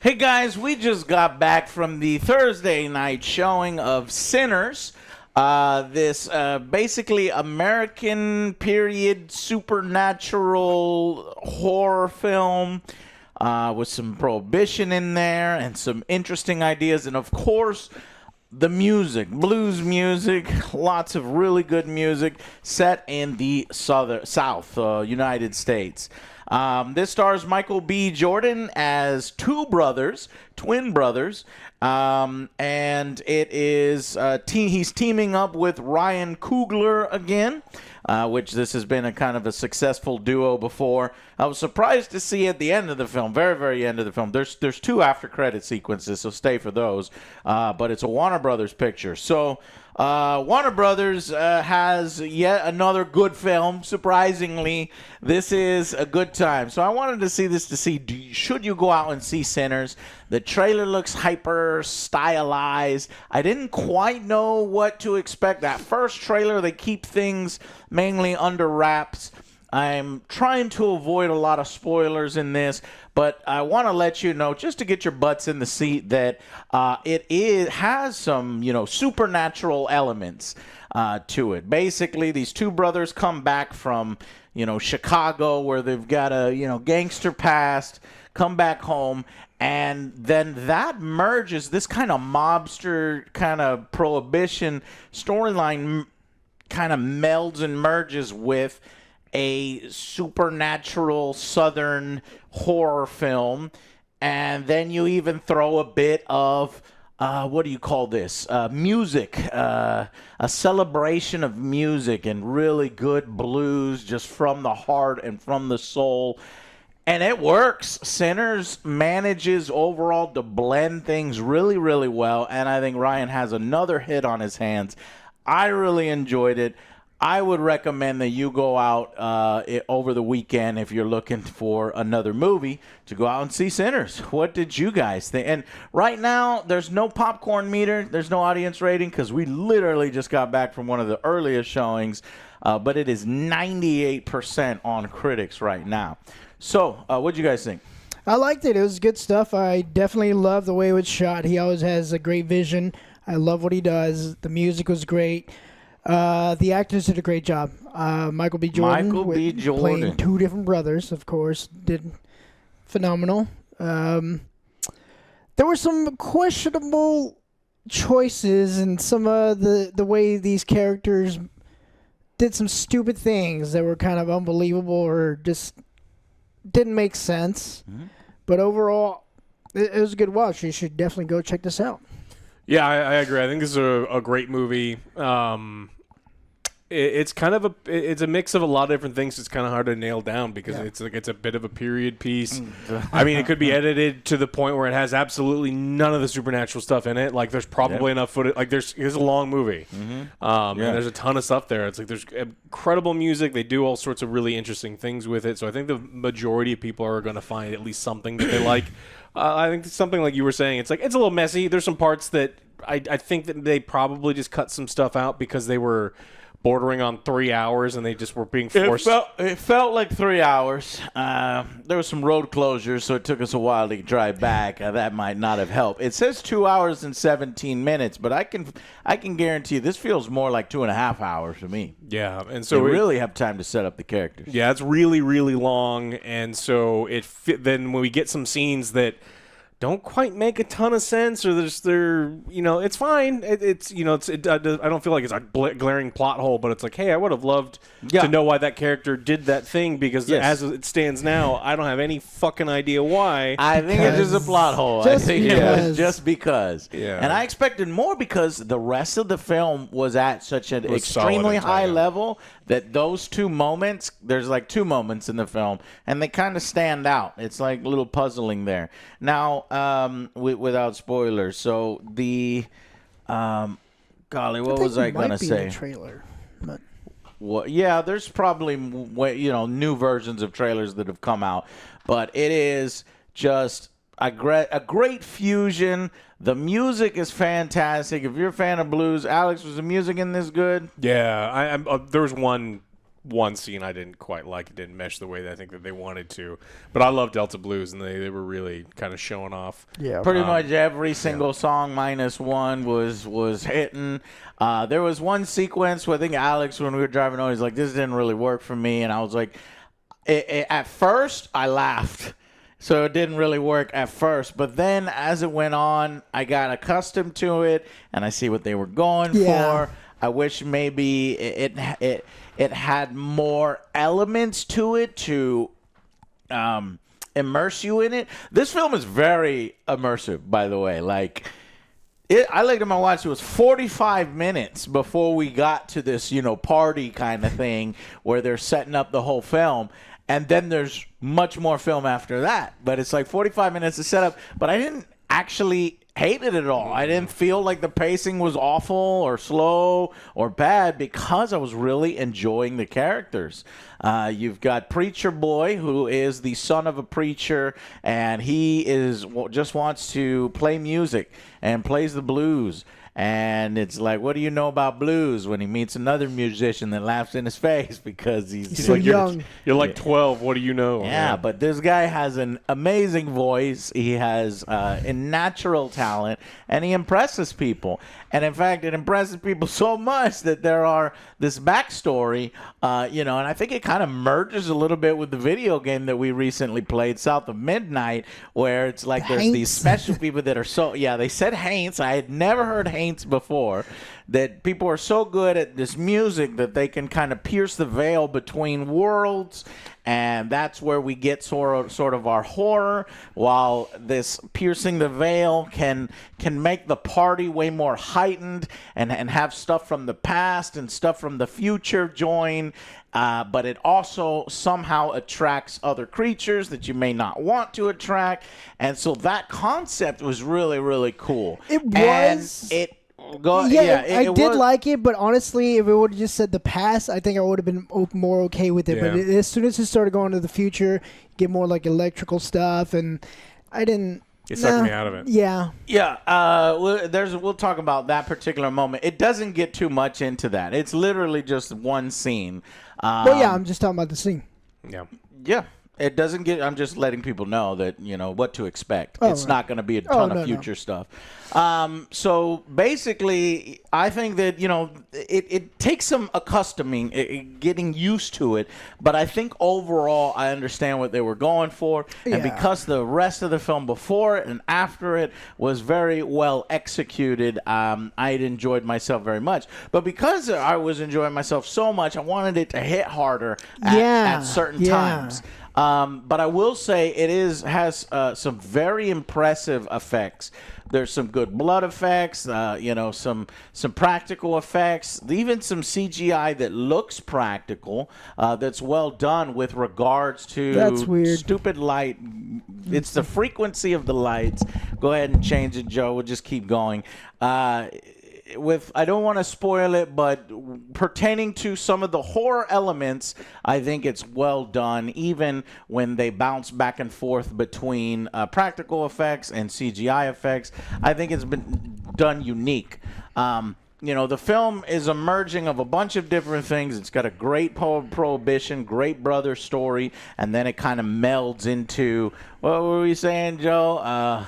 Hey guys, we just got back from the Thursday night showing of Sinners. This basically American period supernatural horror film with some prohibition in there and some interesting ideas. And of course, the music, blues music, lots of really good music set in the South United States. This stars Michael B. Jordan as two brothers, twin brothers, and it is he's teaming up with Ryan Coogler again, which this has been a kind of a successful duo before. I was surprised to see at the end of the film, very, very end of the film, there's two after credit sequences, so stay for those, but it's a Warner Brothers picture. So Warner Brothers has yet another good film. Surprisingly, this is a good time. So I wanted to see this to see, should you go out and see Sinners? The trailer looks hyper stylized. I didn't quite know what to expect. That first trailer, they keep things mainly under wraps. I'm trying to avoid a lot of spoilers in this, but I want to let you know, just to get your butts in the seat, that it has some, supernatural elements to it. Basically, these two brothers come back from, Chicago, where they've got a, gangster past, come back home, and then that merges, this kind of mobster, kind of prohibition storyline kind of melds and merges with a supernatural southern horror film, and then you even throw a bit of what do you call this? Music, a celebration of music and really good blues just from the heart and from the soul. And it works. Sinners manages overall to blend things really, really well, and I think Ryan has another hit on his hands. I really enjoyed it. I would recommend that you go out over the weekend if you're looking for another movie to go out and see Sinners. What did you guys think? And right now, there's no popcorn meter. There's no audience rating because we literally just got back from one of the earliest showings, but it is 98% on critics right now. So what did you guys think? I liked it. It was good stuff. I definitely love the way it was shot. He always has a great vision. I love what he does. The music was great. The actors did a great job. Michael B. Jordan, playing two different brothers, of course, did phenomenal. There were some questionable choices and some of the way these characters did some stupid things that were kind of unbelievable or just didn't make sense. Mm-hmm. But overall, it was a good watch. You should definitely go check this out. Yeah, I agree. I think this is a great movie. It's kind of it's a mix of a lot of different things. It's kind of hard to nail down because it's a bit of a period piece. I mean, it could be edited to the point where it has absolutely none of the supernatural stuff in it. Like, there's probably enough footage. Like, it's a long movie, and there's a ton of stuff there. It's like there's incredible music. They do all sorts of really interesting things with it. So I think the majority of people are going to find at least something that they like. I think something like you were saying, it's a little messy. There's some parts that I think that they probably just cut some stuff out because they were bordering on 3 hours and they just were being forced. It felt like 3 hours. There were some road closures, so it took us a while to drive back. That might not have helped. It says 2 hours and 17 minutes, but I can guarantee you this feels more like 2.5 hours to me. Yeah, and so we really have time to set up the characters. Yeah, it's really, really long, and so then when we get some scenes that don't quite make a ton of sense, or it's fine. I don't feel like it's a glaring plot hole, but it's like, hey, I would have loved to know why that character did that thing because as it stands now, I don't have any fucking idea why. I think it's just a plot hole. I think it was just because. Yeah. And I expected more because the rest of the film was at such an extremely high level that those two moments, there's like two moments in the film, and they kind of stand out. It's like a little puzzling there. Now, without spoilers, so the, golly, what was I going to say? A trailer, but. Well, yeah, there's probably new versions of trailers that have come out, but it is just a great fusion. The music is fantastic. If you're a fan of blues, Alex, was the music in this good? Yeah, there was one one scene I didn't quite like. It didn't mesh the way that I think that they wanted to. But I love Delta Blues, and they were really kind of showing off. Yeah, pretty much every single song minus one was hitting. There was one sequence where I think Alex, when we were driving over, he's like, this didn't really work for me. And I was like, at first, I laughed. So it didn't really work at first. But then as it went on, I got accustomed to it, and I see what they were going for. I wish maybe it had more elements to it to immerse you in it. This film is very immersive, by the way. Like, I looked at my watch. It was 45 minutes before we got to this, party kind of thing where they're setting up the whole film. And then there's much more film after that. But it's like 45 minutes to set up. But I didn't actually hate it at all. I didn't feel like the pacing was awful or slow or bad because I was really enjoying the characters. You've got Preacher Boy, who is the son of a preacher, and he just wants to play music and plays the blues. And it's like, what do you know about blues? When he meets another musician that laughs in his face because he's so like, young. You're like 12. What do you know? Yeah, but this guy has an amazing voice. He has a natural talent, and he impresses people. And in fact, it impresses people so much that there are this backstory, and I think it kind of merges a little bit with the video game that we recently played, South of Midnight, where it's like there's these special people that are they said Haints. I had never heard Haints before. That people are so good at this music that they can kind of pierce the veil between worlds, and that's where we get sort of our horror, while this piercing the veil can make the party way more heightened and have stuff from the past and stuff from the future join. But it also somehow attracts other creatures that you may not want to attract. And so that concept was really, really cool. It was. I did like it, but honestly, if it would have just said the past, I think I would have been more okay with it. Yeah. But as soon as it started going to the future, get more like electrical stuff, and I didn't. It sucked me out of it. Yeah. Yeah. We'll talk about that particular moment. It doesn't get too much into that. It's literally just one scene. I'm just talking about the scene. Yeah. Yeah. It doesn't get. I'm just letting people know that what to expect. It's not going to be a ton of future stuff. So basically, I think that it takes some accustoming, getting used to it. But I think overall, I understand what they were going for, and because the rest of the film before it and after it was very well executed, I enjoyed myself very much. But because I was enjoying myself so much, I wanted it to hit harder at certain times. But I will say it has some very impressive effects. There's some good blood effects, some practical effects, even some CGI that looks practical, that's well done with regards to That's weird. Stupid light. It's the frequency of the lights. Go ahead and change it, Joe. We'll just keep going. I don't want to spoil it, but pertaining to some of the horror elements, I think it's well done, even when they bounce back and forth between practical effects and CGI effects. I think it's been done unique. The film is a merging of a bunch of different things. It's got a great Prohibition, great brother story, and then it kind of melds into, what were we saying, Joe?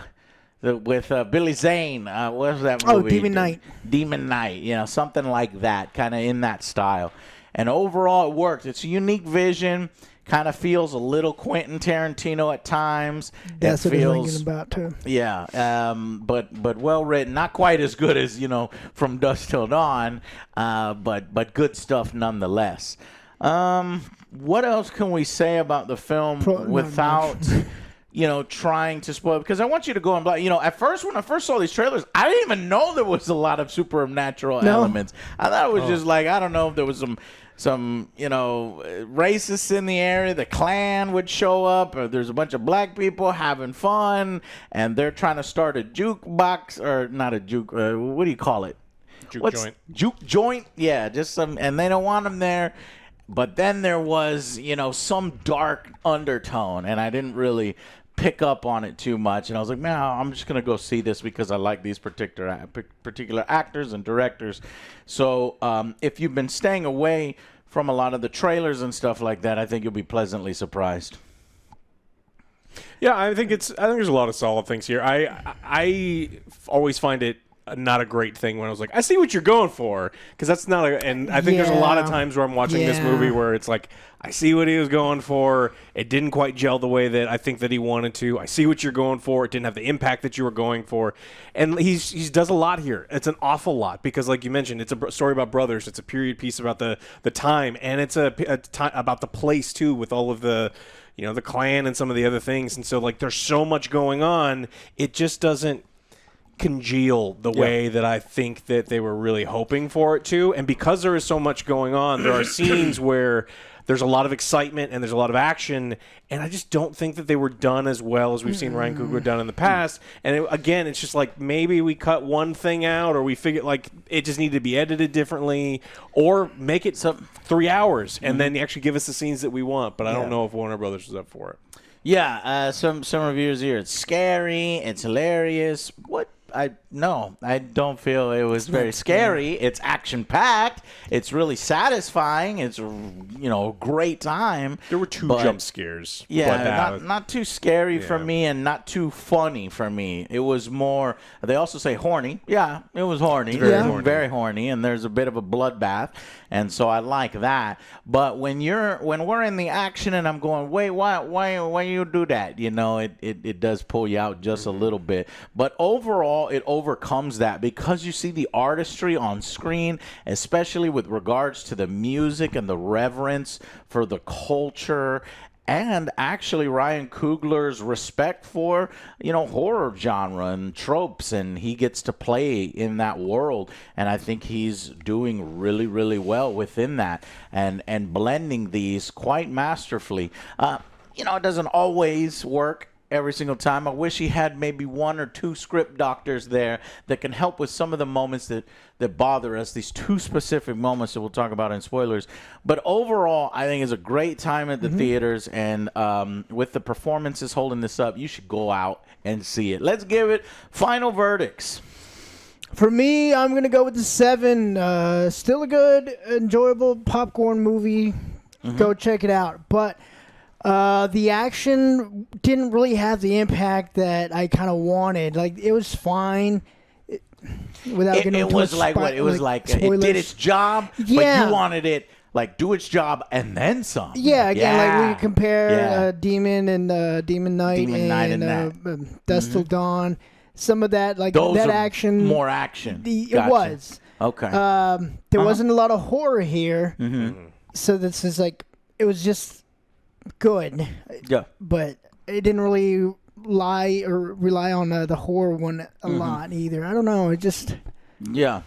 With Billy Zane, what was that movie? Oh, Demon Knight. Demon Knight, something like that, kind of in that style. And overall, it worked. It's a unique vision. Kind of feels a little Quentin Tarantino at times. That's what I'm thinking about too. Yeah, but well written. Not quite as good as From Dusk Till Dawn, but good stuff nonetheless. What else can we say about the film without? Trying to spoil, because I want you to go and at first, when I first saw these trailers, I didn't even know there was a lot of supernatural elements. I thought it was just like, I don't know if there was some racists in the area. The Klan would show up, or there's a bunch of black people having fun, and they're trying to start a jukebox, or not a juke, what do you call it? Joint. Juke joint? Yeah, just some, and they don't want them there. But then there was, some dark undertone, and I didn't really pick up on it too much, and I was like, man, I'm just gonna go see this because I like these particular actors and directors. So if you've been staying away from a lot of the trailers and stuff like that, I think you'll be pleasantly surprised. Yeah, I think there's a lot of solid things here. I always find it not a great thing when I was like, I see what you're going for, because that's not and I think there's a lot of times where I'm watching this movie where it's like, I see what he was going for. It didn't quite gel the way that I think that he wanted to. I see what you're going for. It didn't have the impact that you were going for. And he does a lot here. It's an awful lot because, like you mentioned, it's a story about brothers. It's a period piece about the time, and it's a time about the place too, with all of the, you know, the Klan and some of the other things. And so, like, there's so much going on. It just doesn't congeal the way that I think that they were really hoping for it to. And because there is so much going on, there are scenes where there's a lot of excitement and there's a lot of action, and I just don't think that they were done as well as we've seen Ryan Coogler done in the past. And again, it's just like, maybe we cut one thing out, or we figured like it just needed to be edited differently, or make it 3 hours and then actually give us the scenes that we want. But I don't know if Warner Brothers was up for it. Yeah, some reviewers here. It's scary. It's hilarious. I don't feel it was very scary. It's action packed. It's really satisfying. It's a great time. There were two jump scares. Yeah, not too scary for me and not too funny for me. It was more. They also say horny. Yeah, it was horny. Very horny, and there's a bit of a bloodbath, and so I like that. But when we're in the action and I'm going, wait, why you do that? You know, it does pull you out just a little bit. But overall, it overcomes that because you see the artistry on screen, especially with regards to the music and the reverence for the culture, and actually Ryan Coogler's respect for, horror genre and tropes, and he gets to play in that world, and I think he's doing really, really well within that and blending these quite masterfully. It doesn't always work every single time. I wish he had maybe one or two script doctors there that can help with some of the moments that bother us, these two specific moments that we'll talk about in spoilers. But overall, I think it's a great time at the theaters, and with the performances holding this up, you should go out and see it. Let's give it final verdicts. For me, I'm going to go with the 7. Still a good, enjoyable popcorn movie. Go check it out. But the action didn't really have the impact that I kind of wanted. Like, it was fine. It was like it did its job, but you wanted it like do its job and then some. Yeah, again, like we compare Demon and Demon Knight and Dusk Till Dawn. Some of that, like those that are action, more action. It was okay. There wasn't a lot of horror here, so this is like it was just good. Yeah, but it didn't really rely on the horror one a lot either. I don't know. It just No,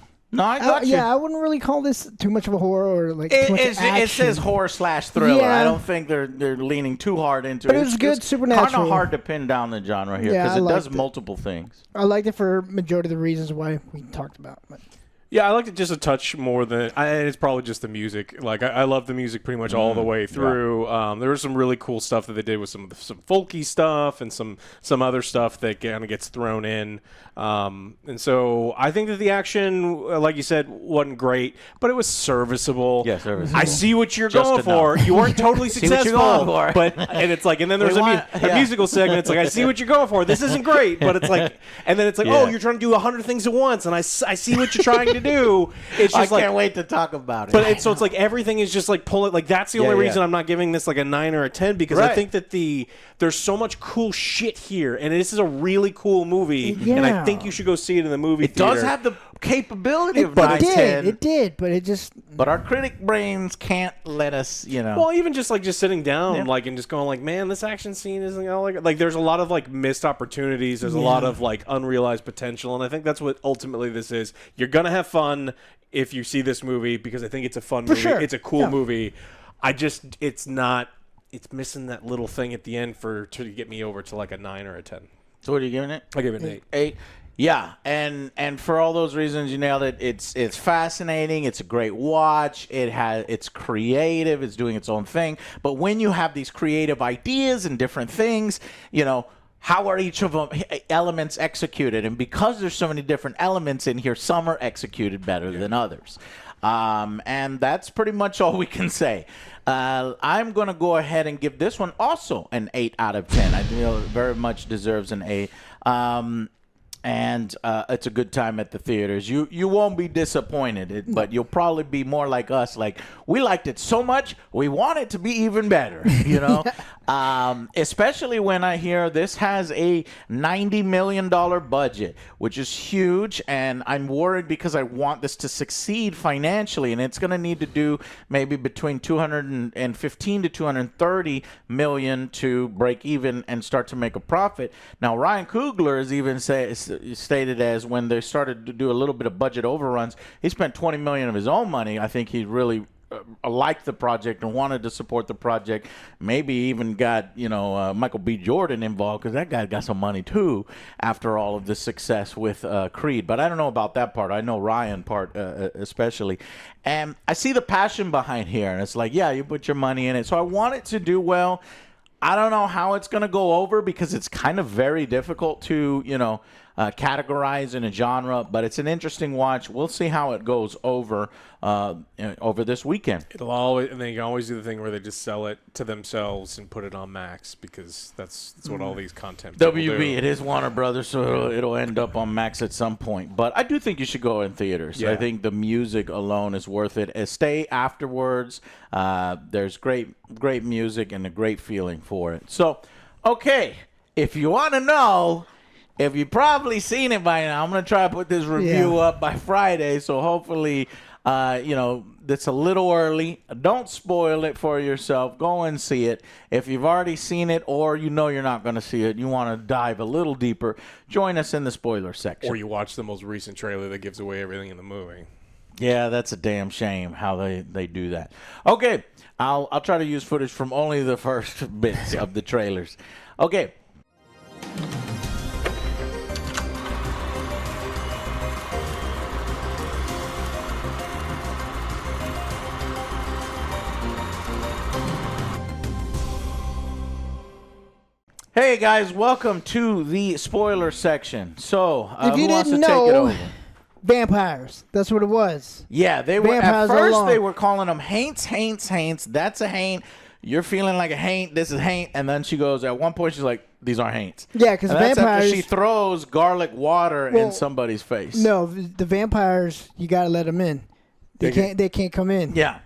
I got you. Yeah, I wouldn't really call this too much of a horror or like too much action. It says horror/thriller. I don't think they're leaning too hard into it. But it was good supernatural. Kind of hard to pin down the genre here because it does multiple things. I liked it for majority of the reasons why we talked about. But. Yeah, I liked it just a touch more than and it's probably just the music. Like I love the music pretty much all the way through. Yeah. There was some really cool stuff that they did with some folky stuff and some other stuff that kind of gets thrown in. And so I think that the action, like you said, wasn't great, but it was serviceable. Yeah, serviceable. I see what you're going for. You weren't totally successful, but it's like, and then there's a musical segment. It's like, I see what you're going for. This isn't great, but it's like, and then it's like, oh, you're trying to do 100 things at once, and I see what you're trying to do. It's just I can't wait to talk about it. But it's like everything is just like pulling. Like that's the only reason I'm not giving this like a 9 or a 10 because I think that there's so much cool shit here, and this is a really cool movie, and I think you should go see it in the movie theater. It does have the capability of 9, 10. It did, but it just. But our critic brains can't let us, Well, even just sitting down, like, and just going like, man, this action scene isn't like there's a lot of like missed opportunities. There's a lot of like unrealized potential, and I think that's what ultimately this is. You're gonna have fun if you see this movie because I think it's a fun movie. Sure. It's a cool movie. It's missing that little thing at the end to get me over to like a 9 or a 10. So what are you giving it? I give it an 8. 8. Yeah, and for all those reasons, you nailed it. It's fascinating. It's a great watch. It's creative. It's doing its own thing. But when you have these creative ideas and different things, how are each of them elements executed? And because there's so many different elements in here, some are executed better than others. And that's pretty much all we can say. I'm going to go ahead and give this one also an 8 out of 10. I feel it very much deserves an 8. And it's a good time at the theaters. You won't be disappointed, but you'll probably be more like us. Like, we liked it so much, we want it to be even better, you know? Especially when I hear this has a $90 million budget, which is huge, and I'm worried because I want this to succeed financially, and it's going to need to do maybe between 215 to 230 million to break even and start to make a profit. Now, Ryan Coogler has even stated as when they started to do a little bit of budget overruns, he spent 20 million of his own money. I think he really liked the project and wanted to support the project. Maybe even got Michael B. Jordan involved, because that guy got some money too after all of the success with Creed. But I don't know about that part. I know Ryan part especially. And I see the passion behind here, and it's like, yeah, you put your money in it. So I want it to do well. I don't know how it's going to go over, because it's kind of very difficult to, categorize in a genre, but it's an interesting watch. We'll see how it goes over this weekend. And they can always do the thing where they just sell it to themselves and put it on Max, because that's what all these content people WB, do. it is Warner Brothers, so it'll end up on Max at some point. But I do think you should go in theaters. Yeah. I think the music alone is worth it. Stay afterwards. There's great music and a great feeling for it. So, okay, if you want to know, if you've probably seen it by now, I'm going to try to put this review up by Friday, so hopefully, it's a little early. Don't spoil it for yourself. Go and see it. If you've already seen it, or you're not going to see it, you want to dive a little deeper, join us in the spoiler section. Or you watch the most recent trailer that gives away everything in the movie. Yeah, that's a damn shame how they do that. Okay, I'll try to use footage from only the first bits of the trailers. Okay. Hey guys, welcome to the spoiler section. So, if you who wants to didn't take it know, over? Vampires. That's what it was. Yeah, they were at Vampires first alone. they were calling them haints. That's a haint. You're feeling like a haint. This is haint. And then she goes, at one point she's like, these are haints. Yeah, because that's vampires. after she throws garlic water in somebody's face. No, the vampires. You gotta let them in. They can't come in. Yeah.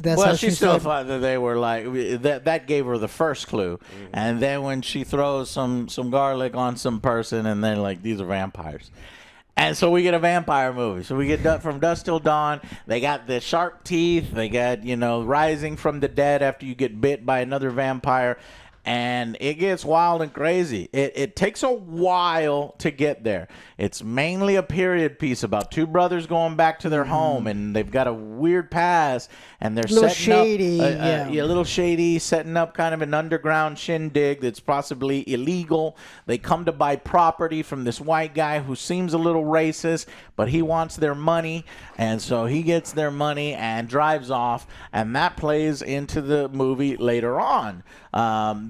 That's well, how she she still said. thought that they were like that gave her the first clue, and then when she throws some garlic on some person, and they're like, these are vampires, and so we get a vampire movie. So we get From Dusk Till Dawn. They got the sharp teeth. They got rising from the dead after you get bit by another vampire. And it gets wild and crazy. It takes a while to get there. It's mainly a period piece about two brothers going back to their home, and they've got a weird past, and they're Little setting shady, up yeah. a little shady, setting up kind of an underground shindig that's possibly illegal. They come to buy property from this white guy who seems a little racist, but he wants their money, and so he gets their money and drives off, and that plays into the movie later on.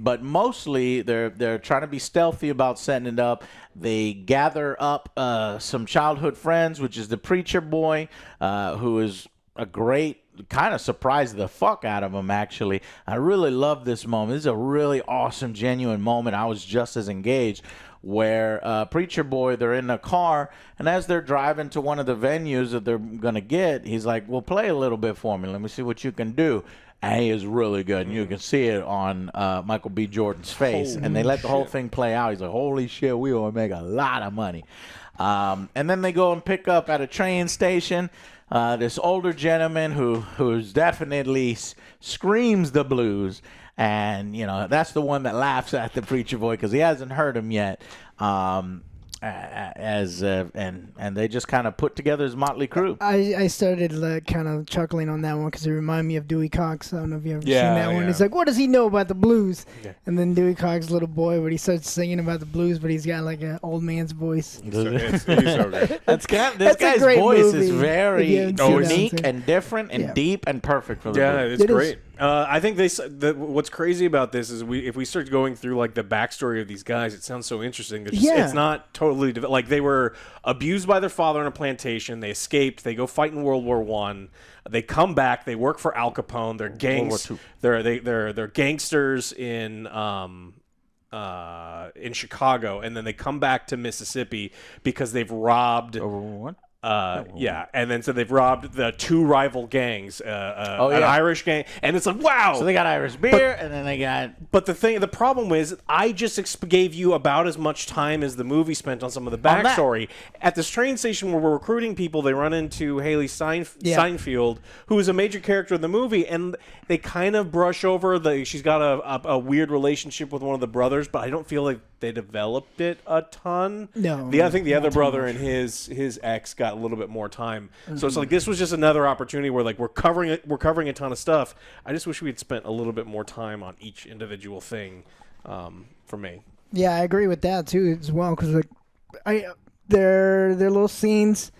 But mostly they're trying to be stealthy about setting it up. They gather up some childhood friends, which is the preacher boy, who is a great, kind of surprised the fuck out of him, actually. I really love this moment. This is a really awesome, genuine moment. I was just as engaged, where preacher boy, they're in a car, and as they're driving to one of the venues that they're going to get, he's like, well, play a little bit for me. Let me see what you can do. And he is really good, and you can see it on Michael B. Jordan's face. And they let the whole thing play out. He's like, holy shit, we will make a lot of money. And then they go and pick up at a train station this older gentleman who's definitely screams the blues. And, that's the one that laughs at the preacher boy because he hasn't heard him yet. And they just kind of put together his motley crew. I started kind of chuckling on that one because it reminded me of Dewey Cox. I don't know if you ever seen that one. It's like, what does he know about the blues? Yeah. And then Dewey Cox's little boy, when he starts singing about the blues, but he's got like an old man's voice. He's so good. This guy's voice is very unique and different and deep and perfect for the movie. It's great. I think what's crazy about this is if we start going through like the backstory of these guys, it sounds so interesting. It's not totally like they were abused by their father on a plantation. They escaped. They go fight in World War I. They come back. They work for Al Capone. They're gangs. They're gangsters in Chicago, and then they come back to Mississippi because they've robbed. What? And then so they've robbed the two rival gangs, an Irish gang, and it's like, wow. So they got Irish beer, and then they got. But the problem is, I just gave you about as much time as the movie spent on some of the backstory. At this train station where we're recruiting people, they run into Haley Steinfeld, who is a major character in the movie, and they kind of brush over she's got a weird relationship with one of the brothers, but I don't feel like they developed it a ton. No, I think the other brother and his ex got a little bit more time. Mm-hmm. So it's like this was just another opportunity where like we're covering a ton of stuff. I just wish we had spent a little bit more time on each individual thing. For me. Yeah, I agree with that too as well because like their little scenes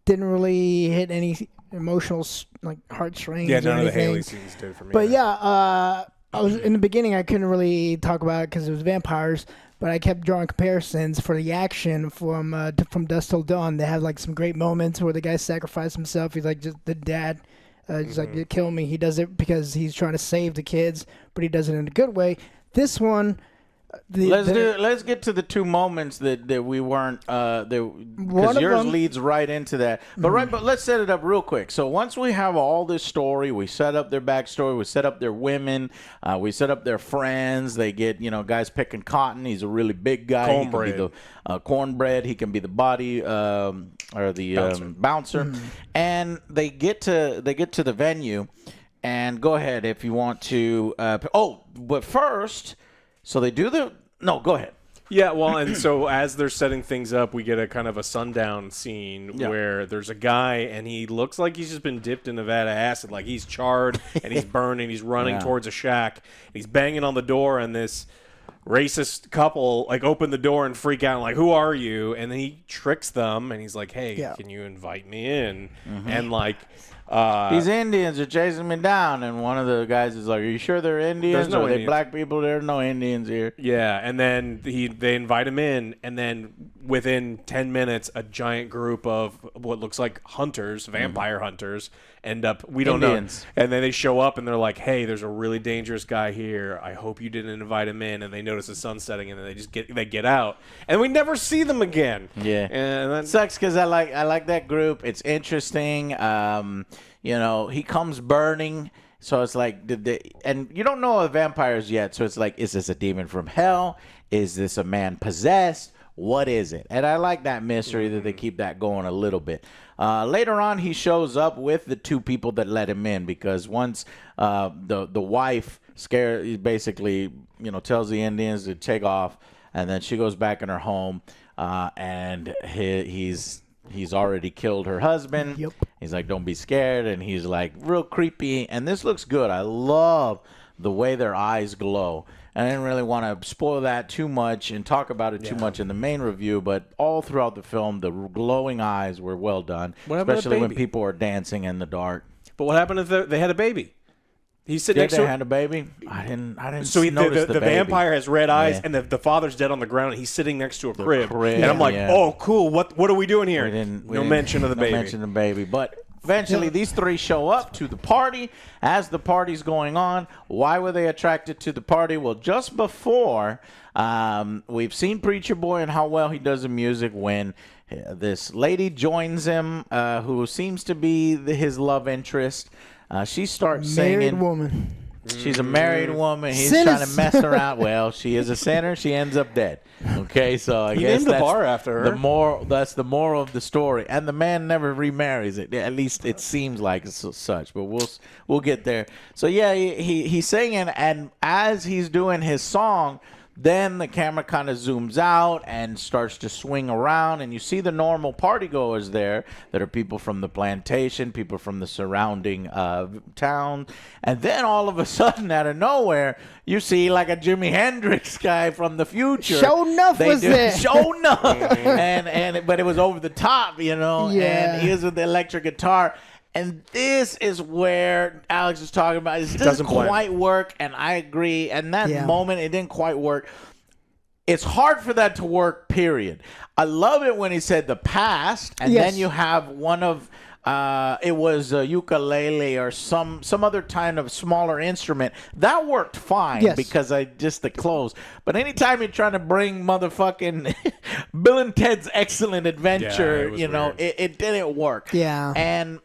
didn't really hit any emotional like heartstrings. Yeah, none of the Haley scenes did for me. But I was in the beginning. I couldn't really talk about it because it was vampires. But I kept drawing comparisons for the action from Dusk Till Dawn. They have like some great moments where the guy sacrificed himself. He's like just the dad. He's like, kill me. He does it because he's trying to save the kids, but he does it in a good way. This one, let's get to the two moments that we weren't because yours leads right into that. But but let's set it up real quick. So once we have all this story, we set up their backstory, we set up their women, we set up their friends. They get guys picking cotton. He's a really big guy. Cornbread. He can be the cornbread. He can be the body or the bouncer. And they get to the venue. And go ahead if you want to. But first. So they do no, go ahead. Yeah, well, and so as they're setting things up, we get a kind of a sundown scene where there's a guy, and he looks like he's just been dipped in Nevada acid. Like he's charred, and he's burning, he's running towards a shack. And he's banging on the door, and this racist couple, like, open the door and freak out, like, who are you? And then he tricks them, and he's like, hey, can you invite me in? And, like... these Indians are chasing me down, and one of the guys is like, "Are you sure they're Indians? Are they black people? There are no Indians here." Yeah, and then they invite him in, and then within 10 minutes, a giant group of what looks like hunters, vampire hunters, end up Indians. Know, and then they show up and they're like, "Hey, there's a really dangerous guy here. I hope you didn't invite him in." And they notice the sun setting, and then they get out, and we never see them again. Yeah, and that sucks because I like that group. It's interesting. He comes burning, so it's like, and you don't know the vampires yet, so it's like, is this a demon from hell? Is this a man possessed? What is it? And I like that mystery that they keep that going a little bit. Later on, he shows up with the two people that let him in because once the wife basically tells the Indians to take off, and then she goes back in her home, and he's already killed her husband. Yep. He's like, don't be scared. And he's like, real creepy. And this looks good. I love the way their eyes glow. And I didn't really want to spoil that too much and talk about it too much in the main review. But all throughout the film, the glowing eyes were well done. Especially when people are dancing in the dark. But what happened if they had a baby? He's sitting next to had a baby. I didn't. So notice the vampire has red eyes, and the father's dead on the ground. And he's sitting next to a crib. And I'm like, oh, cool. What are we doing here? No mention of the baby. No mention of the baby. But eventually, these three show up to the party. As the party's going on, why were they attracted to the party? Well, just before, we've seen Preacher Boy and how well he does the music when this lady joins him, who seems to be his love interest. She starts singing. Married woman. She's a married woman. He's trying to mess her out. Well, she is a sinner. She ends up dead. Okay, so I guess named the bar after her. That's the moral of the story. And the man never remarries it. At least it seems like such. But we'll get there. So yeah, he's singing, and as he's doing his song, then the camera kind of zooms out and starts to swing around, and you see the normal partygoers there that are people from the plantation, people from the surrounding town. And then all of a sudden, out of nowhere, you see like a Jimi Hendrix guy from the future. Show enough was there. Show enough. But it was over the top, Yeah. and he was with the electric guitar. And this is where Alex was talking about. It doesn't quite work, and I agree. And that moment, it didn't quite work. It's hard for that to work, period. I love it when he said the past, and then you have one of... it was a ukulele or some other kind of smaller instrument. That worked fine because the clothes. But anytime you're trying to bring motherfucking Bill and Ted's Excellent Adventure, it didn't work. Yeah. And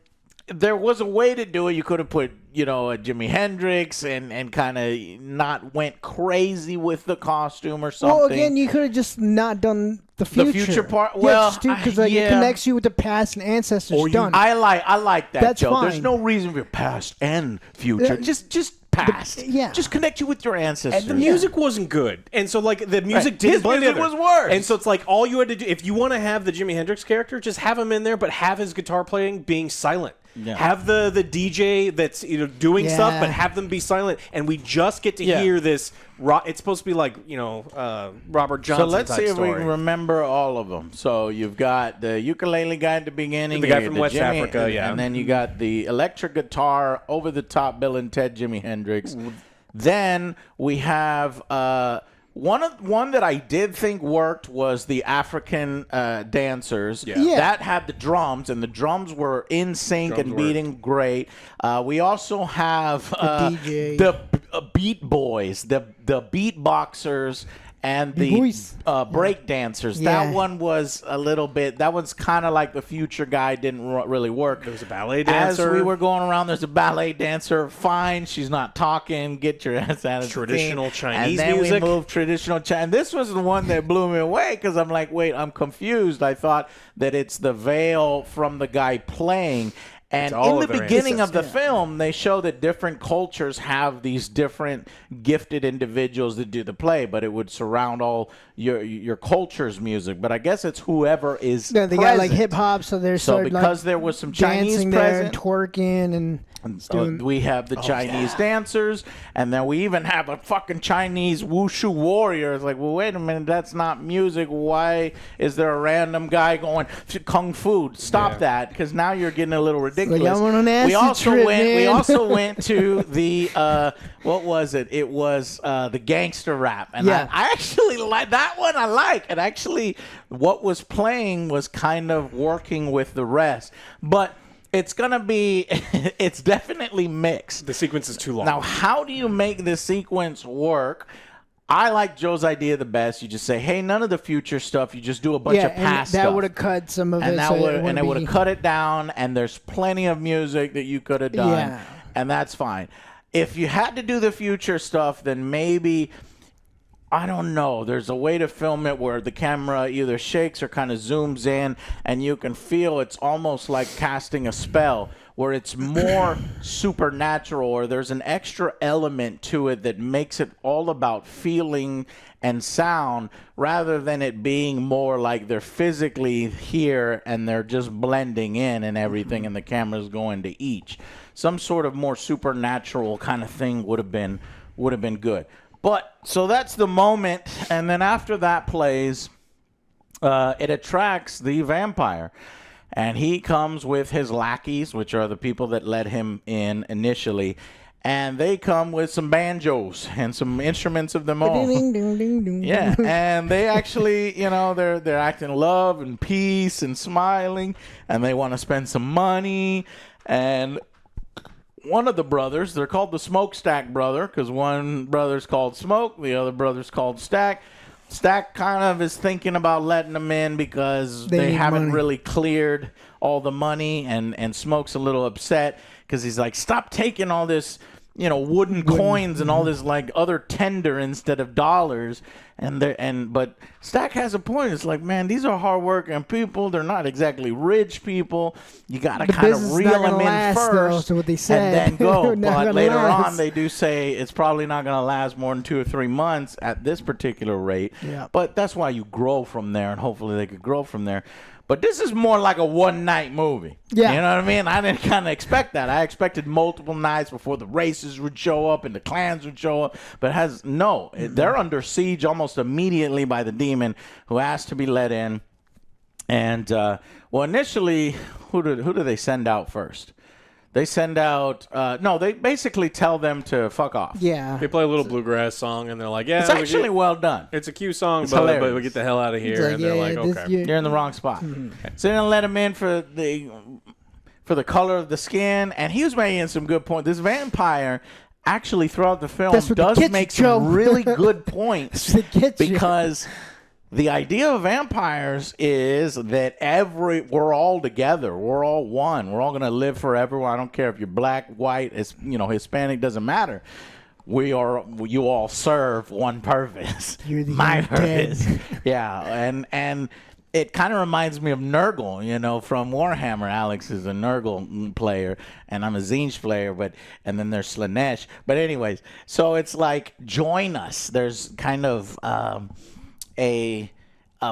there was a way to do it. You could have put, a Jimi Hendrix and kind of not went crazy with the costume or something. Well, again, you could have just not done the future. The future part, well, because it connects you with the past and ancestors. I like that, That's Joe. fine. There's no reason for past and future. Just past. Just connect you with your ancestors. And the music wasn't good. And so, like, the music didn't His blend music together. was worse. And so it's like, all you had to do, if you want to have the Jimi Hendrix character, just have him in there, but have his guitar playing being silent. Yeah. Have the DJ that's doing stuff, but have them be silent, and we just get to hear this. It's supposed to be like Robert Johnson. So let's see if story. we can remember all of them. So you've got the ukulele guy at the beginning, the guy from West Jimmy, Africa, and then you got the electric guitar, over the top Bill and Ted, Jimi Hendrix. Then we have one that I did think worked was the African dancers. Yeah. That had the drums, and the drums were in sync and beating great. We also have DJ. the Beat Boys, the beatboxers, and the break dancers. Yeah. That one was a little bit. That one's kind of like the future guy. Didn't really work. There was a ballet dancer. As we were going around, there's a ballet dancer. Fine, she's not talking. Get your ass out of traditional the thing. Chinese and then music. we moved traditional Chinese. This was the one that blew me away because I'm like, wait, I'm confused. I thought that it's the veil from the guy playing. And in the beginning of the film, they show that different cultures have these different gifted individuals that do the play, but it would surround all your culture's music. But I guess it's whoever is they present. got like hip hop, so there's because there was some Chinese dancing there, present, and twerking, and we have the Chinese dancers, and then we even have a fucking Chinese wushu warrior. It's like, well, wait a minute, that's not music. Why is there a random guy going kung fu? Stop that, because now you're getting a little ridiculous. Like, I'm on an acid we also trip, went. man. We also went to the what was it? It was the gangster rap, and I actually like that one. I like, and actually, what was playing was kind of working with the rest, but. It's it's definitely mixed. The sequence is too long. Now, how do you make this sequence work? I like Joe's idea the best. You just say, hey, none of the future stuff. You just do a bunch of past stuff. That would have cut some of it. And it would have cut it down, and there's plenty of music that you could have done, and that's fine. If you had to do the future stuff, then maybe... I don't know. There's a way to film it where the camera either shakes or kind of zooms in, and you can feel it's almost like casting a spell, where it's more supernatural, or there's an extra element to it that makes it all about feeling and sound, rather than it being more like they're physically here and they're just blending in and everything, and the camera's going to each. Some sort of more supernatural kind of thing would have been good. But, so that's the moment, and then after that plays, it attracts the vampire. And he comes with his lackeys, which are the people that let him in initially, and they come with some banjos and some instruments of them own. Yeah, and they actually, they're acting love and peace and smiling, and they want to spend some money, and... One of the brothers, they're called the Smokestack brother, because one brother's called Smoke, the other brother's called Stack. Stack kind of is thinking about letting them in because they haven't really cleared all the money, and Smoke's a little upset because he's like, stop taking all this, wooden coins and all this like other tender instead of dollars. But Stack has a point. It's like, man, these are hardworking people. They're not exactly rich people. You got to kind of reel them in first, what they said. and then go. But later last. on, they do say it's probably not going to last more than 2 or 3 months at this particular rate. Yeah. But that's why you grow from there, and hopefully they could grow from there. But this is more like a one-night movie. Yeah. You know what I mean? I didn't kind of expect that. I expected multiple nights before the races would show up and the clans would show up. But they're under siege almost immediately by the demon who asked to be let in. And, initially, who do they send out first? They send out no. They basically tell them to fuck off. Yeah. They play a little bluegrass song, and they're like, "Yeah, It's actually well done. it's a cute song, It's but hilarious. we get the hell out of here." It's And they're like, this- "Okay." you- You're in the wrong spot. So they're gonna let him in for the color of the skin, and he was making some good points. This vampire actually throughout the film That's what does gets make you, Joe. some really good points That's what gets you. because the idea of vampires is that we're all together, we're all one, we're all gonna live forever. I don't care if you're black, white, Hispanic, doesn't matter. You all serve one purpose. You're the my undead. purpose. Yeah, and it kind of reminds me of Nurgle, from Warhammer. Alex is a Nurgle player, and I'm a Zinj player, and then there's Slanesh. But anyways, so it's like, join us. There's kind of a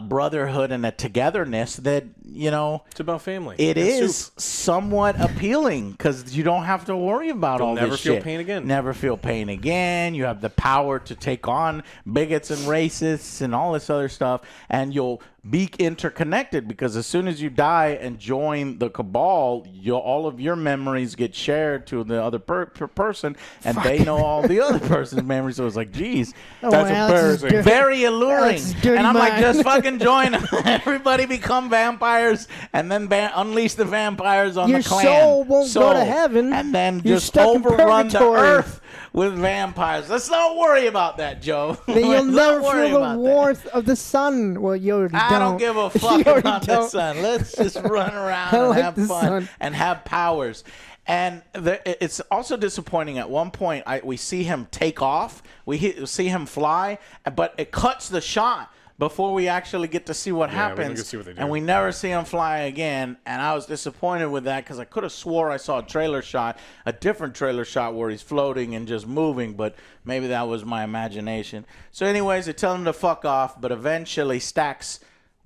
brotherhood and a togetherness that, It's about family. it It's is soup. somewhat appealing because you don't have to worry about all never this feel shit. pain again. Never feel pain again. You have the power to take on bigots and racists and all this other stuff, and you'll be interconnected because as soon as you die and join the cabal, all of your memories get shared to the other person, and they know all the other person's memories. So it's like, geez, That's Alex's embarrassing. dirty- very alluring. Alex's dirty And I'm like, mind. just fucking join them. Everybody become vampires, and then unleash the vampires on Your the clan. soul won't go to heaven. and then You're just stuck in overrun the purgatory. earth with vampires. Let's not worry about that, Joe. Then you'll Let's never not worry feel the about that. warmth of the sun. Well, you already don't. I don't give a You fuck already about the don't. sun. Let's just run around I and like have the fun sun. and have powers. And it's also disappointing. At one point, we see him take off. We see him fly, but it cuts the shot before we actually get to see what we don't happens. get to see what they do. And we never see him fly again. And I was disappointed with that because I could have swore I saw a different trailer shot where he's floating and just moving, but maybe that was my imagination. So anyways, they tell him to fuck off, but eventually Stack's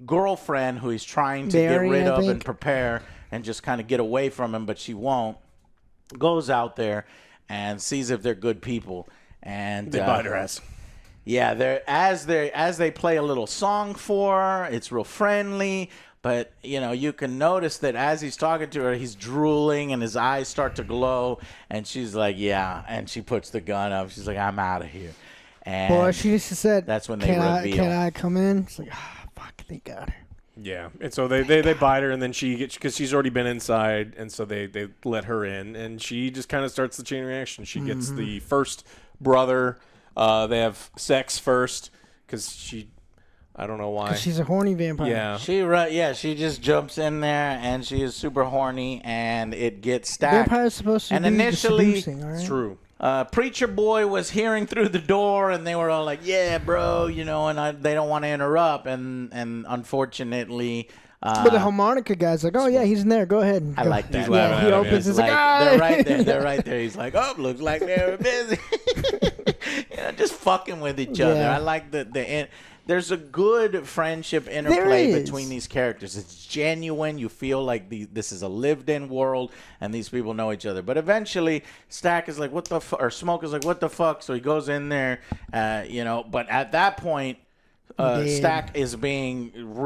girlfriend, who he's trying to Barry, get rid I of and think. prepare and just kind of get away from him, but she won't, goes out there and sees if they're good people. And They bite her ass. yeah, as they play a little song for her, it's real friendly. But you can notice that as he's talking to her, he's drooling and his eyes start to glow. And she's like, "Yeah," and she puts the gun up. She's like, "I'm out of here." And Boy, she just said, that's when they reveal. Can I come in? It's like, fuck, they got her. Yeah, and so they bite her, and then she gets, because she's already been inside, and so they let her in, and she just kind of starts the chain reaction. She gets the first brother. They have sex first because I don't know why. She's a horny vampire. Yeah, She just jumps in there and she is super horny and it gets stacked. Vampire's supposed to And be initially, seducing, all right? it's true. Preacher Boy was hearing through the door, and they were all like, "Yeah, bro," and they don't want to interrupt, and unfortunately, But the harmonica guy's like, oh, yeah, he's in there. Go ahead. I like that. He's laughing He at him, opens, yeah. he's like, they're right there. They're right there. He's like, "Oh, looks like they're busy." Just fucking with each other. Yeah. I like there's a good friendship interplay is. between these characters. It's genuine. You feel like this is a lived-in world, and these people know each other. But eventually, Stack is like, "What the fuck?" Or Smoke is like, "What the fuck?" So he goes in there, But at that point, Stack is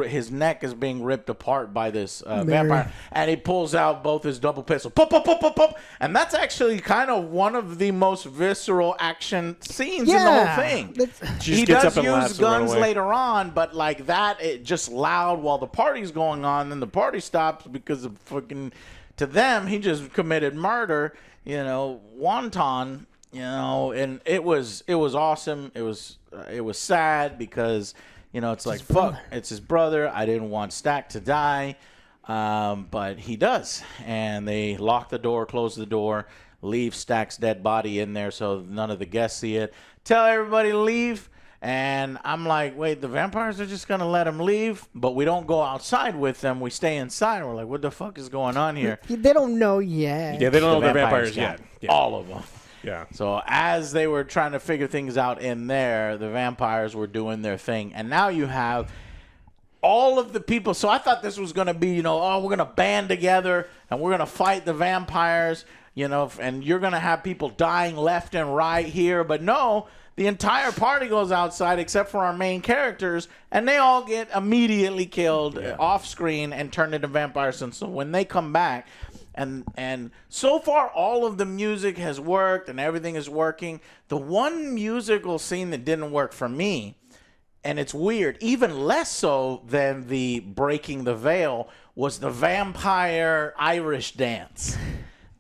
his neck is being ripped apart by this vampire, and he pulls out both his double pistol, pop, pop, pop, pop, pop, and that's actually kind of one of the most visceral action scenes in the whole thing. She He just gets does up and use laughs and run guns away. later on, but like that, it just loud while the party's going on. Then the party stops because of fucking. To them, he just committed murder. Wanton. And it was awesome. It was sad because it's like, fuck, it's his brother. I didn't want Stack to die, but he does. And they lock the door, close the door, leave Stack's dead body in there so none of the guests see it. Tell everybody to leave. And I'm like, wait, the vampires are just going to let him leave? But we don't go outside with them. We stay inside. We're like, what the fuck is going on here? They don't know yet. Yeah, they don't know they're vampires got yet. Yeah. all of them. Yeah. So as they were trying to figure things out in there, the vampires were doing their thing. And now you have all of the people. So I thought this was going to be, we're going to band together and we're going to fight the vampires, and you're going to have people dying left and right here. But no, the entire party goes outside except for our main characters, and they all get immediately killed off screen and turned into vampires. And so when they come back, And so far, all of the music has worked and everything is working. The one musical scene that didn't work for me, and it's weird, even less so than the breaking the veil, was the vampire Irish dance.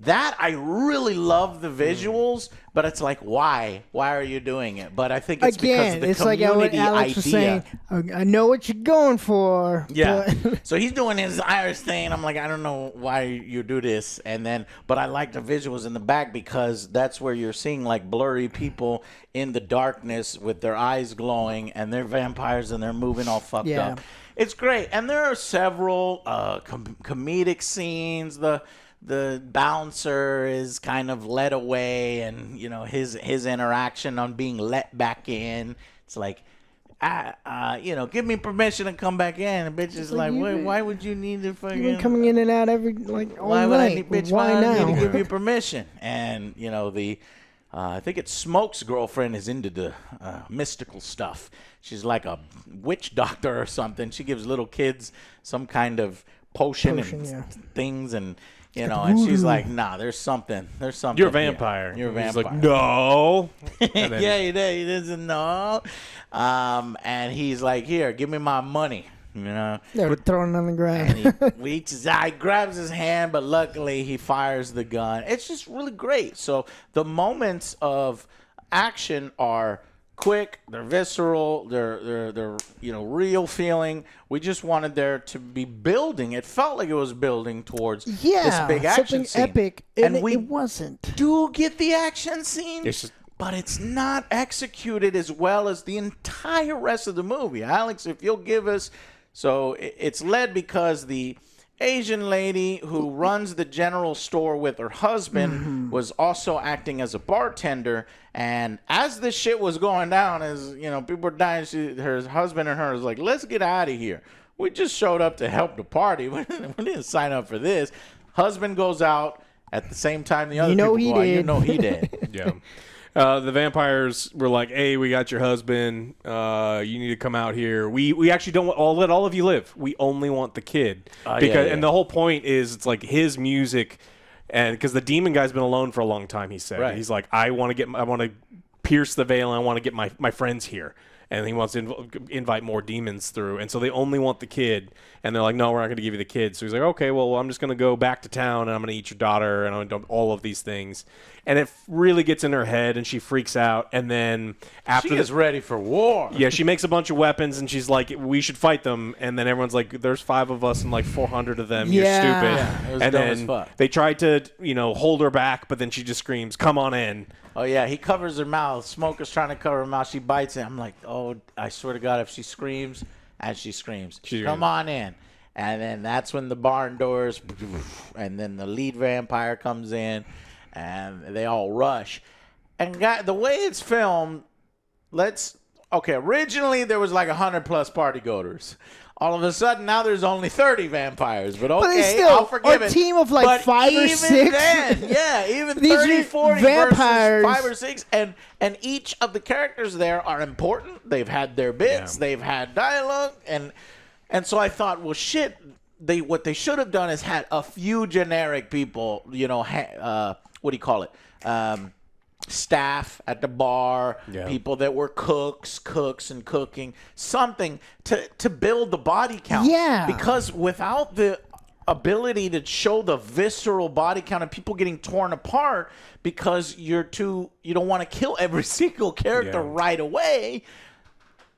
That, I really love the visuals, but it's like, why? Why are you doing it? But I think it's because of the it's like what community Alex was saying. idea. I know what you're going for. Yeah. but- So he's doing his Irish thing. I'm like, I don't know why you do this. And then, but I like the visuals in the back because that's where you're seeing like blurry people in the darkness with their eyes glowing, and they're vampires and they're moving all fucked Yeah. up. It's great. And there are several comedic scenes. The bouncer is kind of led away, and you know his interaction on being let back in. It's like, give me permission to come back in. And bitch is like, why would you need to fucking? You've been coming in and out every all Why would night. I need, bitch? Why Why now? I need to give you permission? And you know I think it's Smoke's girlfriend is into the mystical stuff. She's like a witch doctor or something. She gives little kids some kind of potion and yeah. things, and you know, and she's like, nah, there's something. You're a vampire. You're a He's vampire. like, no. And then- Yeah, he doesn't know. And he's like, here, give me my money. You know, They were throwing it on the ground. and he reaches out, he grabs his hand, but luckily he fires the gun. It's just really great. So the moments of action are quick, they're visceral, they're real feeling. We just wanted there to be building. It felt like it was building towards this big action something scene. epic, and it wasn't. Do get the action scene. It's just- But it's not executed as well as the entire rest of the movie. Alex, if you'll give us... So it's led because the Asian lady who runs the general store with her husband was also acting as a bartender. And as this shit was going down, as you know, people were dying, her husband and her was like, let's get out of here. We just showed up to help the party. We didn't sign up for this. Husband goes out at the same time the other people go out. You know he did. Yeah. The vampires were like, hey, we got your husband. You need to come out here. We actually don't want, I'll let all of you live. We only want the kid. And the whole point is it's like his music, and because the demon guy's been alone for a long time, he said. Right. He's like, I want to pierce the veil, and I want to get my friends here. And he wants to invite more demons through. And so they only want the kid. And they're like, no, we're not going to give you the kid. So he's like, okay, well, I'm just going to go back to town, and I'm going to eat your daughter, and I'm going to do all of these things. And it really gets in her head, and she freaks out. And then after She is ready for war. yeah, she makes a bunch of weapons, and she's like, we should fight them. And then everyone's like, there's 5 of us and like 400 of them. You're Yeah. stupid. Yeah, it was and dumb then as fuck. they tried to, hold her back, but then she just screams, come on in. Oh, yeah, he covers her mouth. Smoker's trying to cover her mouth. She bites it. I'm like, oh, I swear to God, if she screams, come on in. And then that's when the barn doors, and then the lead vampire comes in, and they all rush. And the way it's filmed, originally there was like 100+ party goers. All of a sudden, now there's only 30 vampires. But it's okay, still I'll forgive a it. team of like But 5 or even 6. Then, yeah, even These 30, are 40 vampires. versus 5 or 6. And each of the characters there are important. They've had their bits. Yeah. They've had dialogue. And so I thought, well, shit, what they should have done is had a few generic people, what do you call it? Staff at the bar, Yeah. people that were cooks and cooking, something to build the body count. Yeah. Because without the ability to show the visceral body count of people getting torn apart because you don't want to kill every single character Yeah. right away,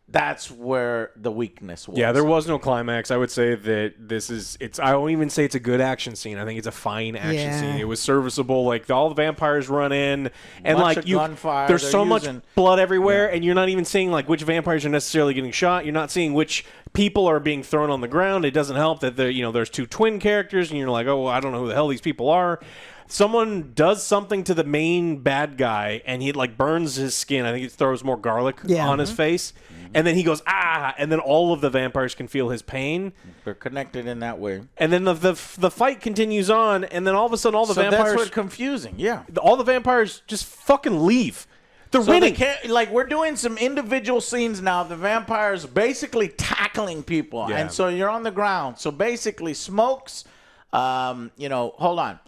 that's where the weakness was. Yeah, there was no climax. I would say that I won't even say it's a good action scene. I think it's a fine action Yeah. scene. It was serviceable. Like all the vampires run in, and Bunch like of gunfire. there's They're so much using- blood everywhere, and you're not even seeing like which vampires are necessarily getting shot. You're not seeing which people are being thrown on the ground. It doesn't help that there's 2 twin characters, and you're like, oh, well, I don't know who the hell these people are. Someone does something to the main bad guy, and he like burns his skin. I think he throws more garlic on his face, and then he goes and then all of the vampires can feel his pain. They're connected in that way. And then the fight continues on, and then all of a sudden all the vampires, that's what's confusing. Yeah. all the vampires just fucking leave. They're So winning. they can't, we're doing some individual scenes now. The vampires basically tackling people, Yeah. and so you're on the ground. So basically, Smokes Hold on.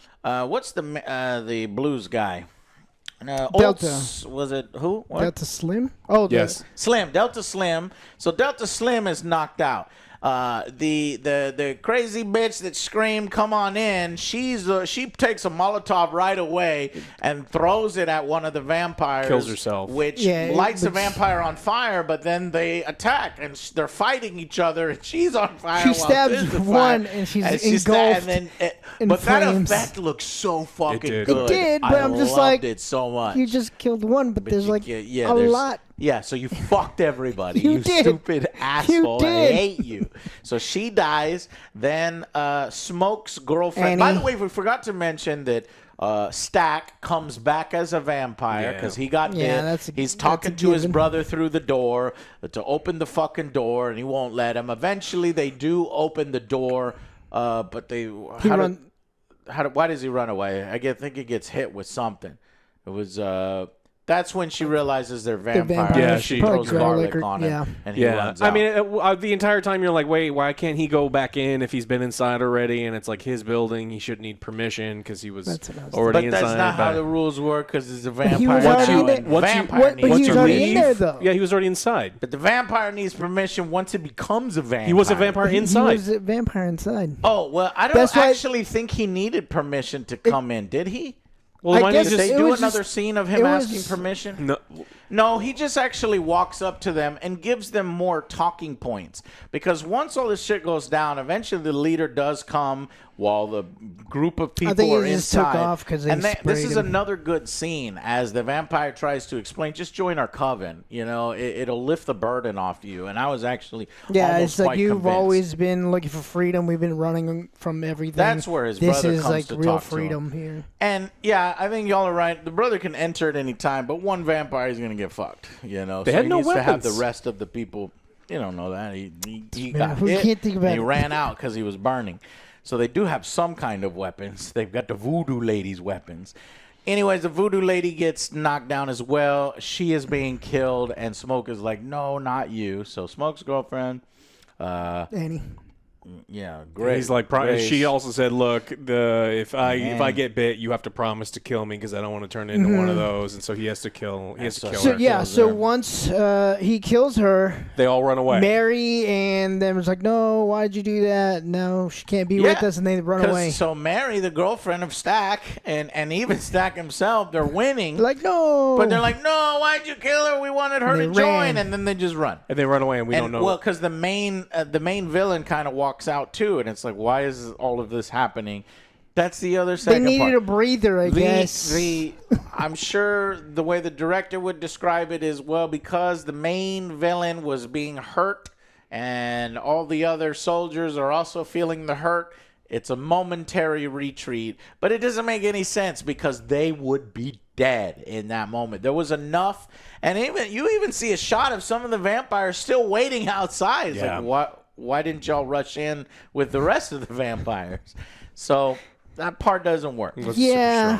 What's the blues guy? Delta. Oates, was it who? What? Delta Slim? Oh, Yes. Slim, Delta Slim. So Delta Slim is knocked out. The crazy bitch that screamed, "Come on in!" She takes a Molotov right away and throws it at one of the vampires. Kills herself. Which lights the vampire on fire. But then they attack and they're fighting each other. And she's on fire. She while stabs she's on one fire. and she's engulfed. in But that flames. effect looks so fucking did. good. It did, but I'm just loved like, it so much. You just killed one, but there's like a there's- lot. Yeah, so you fucked everybody. You did. Stupid asshole. I did. hate you. So she dies. Then Smoke's girlfriend. By Annie. the way, we forgot to mention that Stack comes back as a vampire because he got Yeah, bit. He's talking to his brother through the door to open the fucking door, and he won't let him. Eventually, they do open the door, but they. Why does he run away? I think he gets hit with something. It was. That's when she realizes they're vampires. Yeah, she probably throws garlic on him, yeah. and he runs out. I mean, the entire time you're like, wait, why can't he go back in if he's been inside already? And it's like his building. He shouldn't need permission because he was already inside. But that's not how the rules work because it's a vampire. He was already there. Vampire But he was already in there, though. Yeah, he was already inside. But the vampire needs permission once it becomes a vampire. He was a vampire inside. He was a vampire inside. Oh, well, I don't actually think he needed permission to come in, did he? Well, I guess Did they it do was another just- scene of him asking permission? No, he just actually walks up to them and gives them more talking points. Because once all this shit goes down, eventually the leader does come while the group of people think he are just inside. took off 'cause they this sprayed is him. another good scene as the vampire tries to explain, just join our coven. It'll lift the burden off you. And I was actually almost it's like quite you've convinced. always been looking for freedom. We've been running from everything. That's where his this brother is comes like to real talk to him. freedom here. And yeah, I think y'all are right. The brother can enter at any time, but one vampire is gonna get fucked. They so had he no needs to have the weapons. rest of the people. You don't know that he Man, got we hit. can't think about and he it. ran out because he was burning. So they do have some kind of weapons. They've got the voodoo lady's weapons. Anyways, the voodoo lady gets knocked down as well. She is being killed, and Smoke is like, "No, not you." So Smoke's girlfriend. Annie. Yeah, great. He's like, she also said, "Look, if I get bit, you have to promise to kill me because I don't want to turn into one of those." And so he has to kill. He has to kill So her. yeah, so once he kills her, They all run away. Mary and them was like, "No, why'd you do that? No, she can't be with us," and they run away. So Mary, the girlfriend of Stack, and even Stack himself, they're winning. Like, no. But they're like, "No, why'd you kill her? We wanted her to they join," ran. and then they just run. And they run away, and we don't know. Well, because the main villain kind of walks out too, and it's like, why is all of this happening? That's the other They second needed part. a breather, I guess. I'm sure the way the director would describe it is, well, because the main villain was being hurt, and all the other soldiers are also feeling the hurt. It's a momentary retreat, but it doesn't make any sense because they would be dead in that moment. There was enough, and you even see a shot of some of the vampires still waiting outside. It's like, why didn't y'all rush in with the rest of the vampires? So that part doesn't work. Yeah.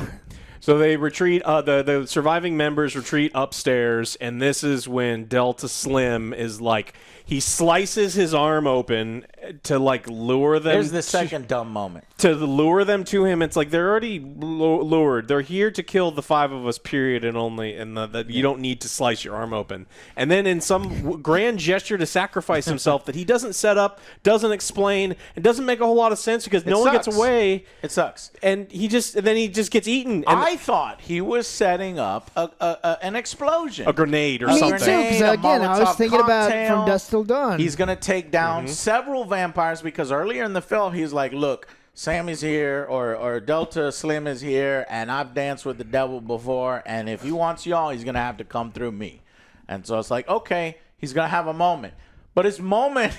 So they retreat. The surviving members retreat upstairs, and this is when Delta Slim is like, he slices his arm open to like lure them. There's the second dumb moment. To lure them to him. It's like they're already lured. They're here to kill the five of us, period, and only. And you don't need to slice your arm open. And then in some grand gesture to sacrifice himself that he doesn't set up, doesn't explain, and doesn't make a whole lot of sense because no one gets away. It sucks. And then he just gets eaten. And I thought he was setting up an explosion. a grenade or Me something. too, because A again, I was Molotov thinking about cocktail. From Dusk Till Dawn. He's going to take down several vampires because earlier in the film, he's like, look, Sammy's here or Delta Slim is here, and I've danced with the devil before, and if he wants y'all, he's going to have to come through me. And so it's like, okay, he's going to have a moment. But his moment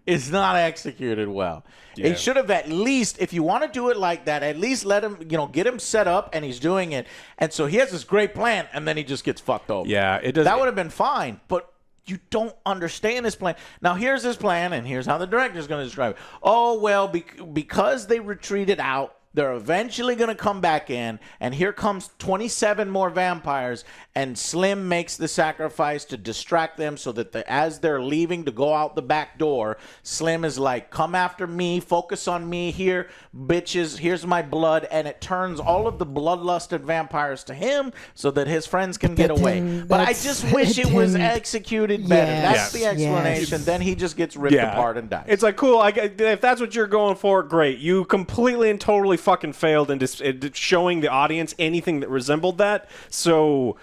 is not executed well. Yeah. He should have at least, if you want to do it like that, at least let him, get him set up, and he's doing it. And so he has this great plan, and then he just gets fucked over. Yeah, it does. That would have been fine, but you don't understand his plan. Now, here's his plan, and here's how the director's going to describe it. Oh, well, because they retreated out, They're eventually going to come back in, and here comes 27 more vampires, and Slim makes the sacrifice to distract them so that as they're leaving to go out the back door, Slim is like, come after me, focus on me here, bitches, here's my blood, and it turns all of the bloodlusted vampires to him so that his friends can get away. But I just wish it was executed better. That's the explanation. Then he just gets ripped apart and dies. It's like, cool, if that's what you're going for, great. You completely and totally fucking failed in showing the audience anything that resembled that. So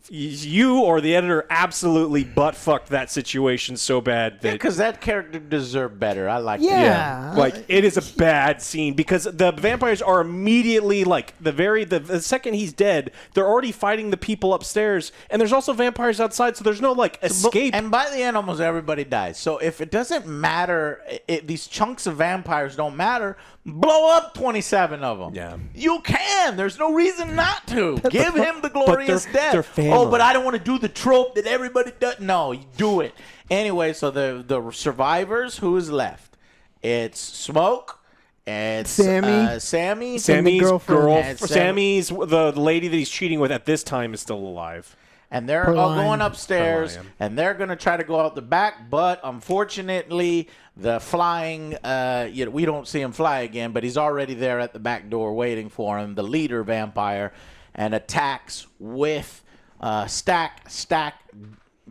you or the editor absolutely butt-fucked that situation so bad that... because that character deserved better. I like that. Like, it is a bad scene because the vampires are immediately, like, the second he's dead, they're already fighting the people upstairs, and there's also vampires outside, so there's no, like, escape. And by the end, almost everybody dies. So if it doesn't matter, these chunks of vampires don't matter, blow up 27 of them. Yeah. You can. There's no reason not to. Give him the glorious death. They're family. Oh, but I don't want to do the trope that everybody does. No, you do it. Anyway, so the survivors, who is left? It's Smoke. It's Sammy. Sammy's girlfriend. Sammy's the lady that he's cheating with at this time is still alive. And they're all going upstairs, and they're going to try to go out the back, but unfortunately, the flying, we don't see him fly again, but he's already there at the back door waiting for him, the leader vampire, and attacks with Stack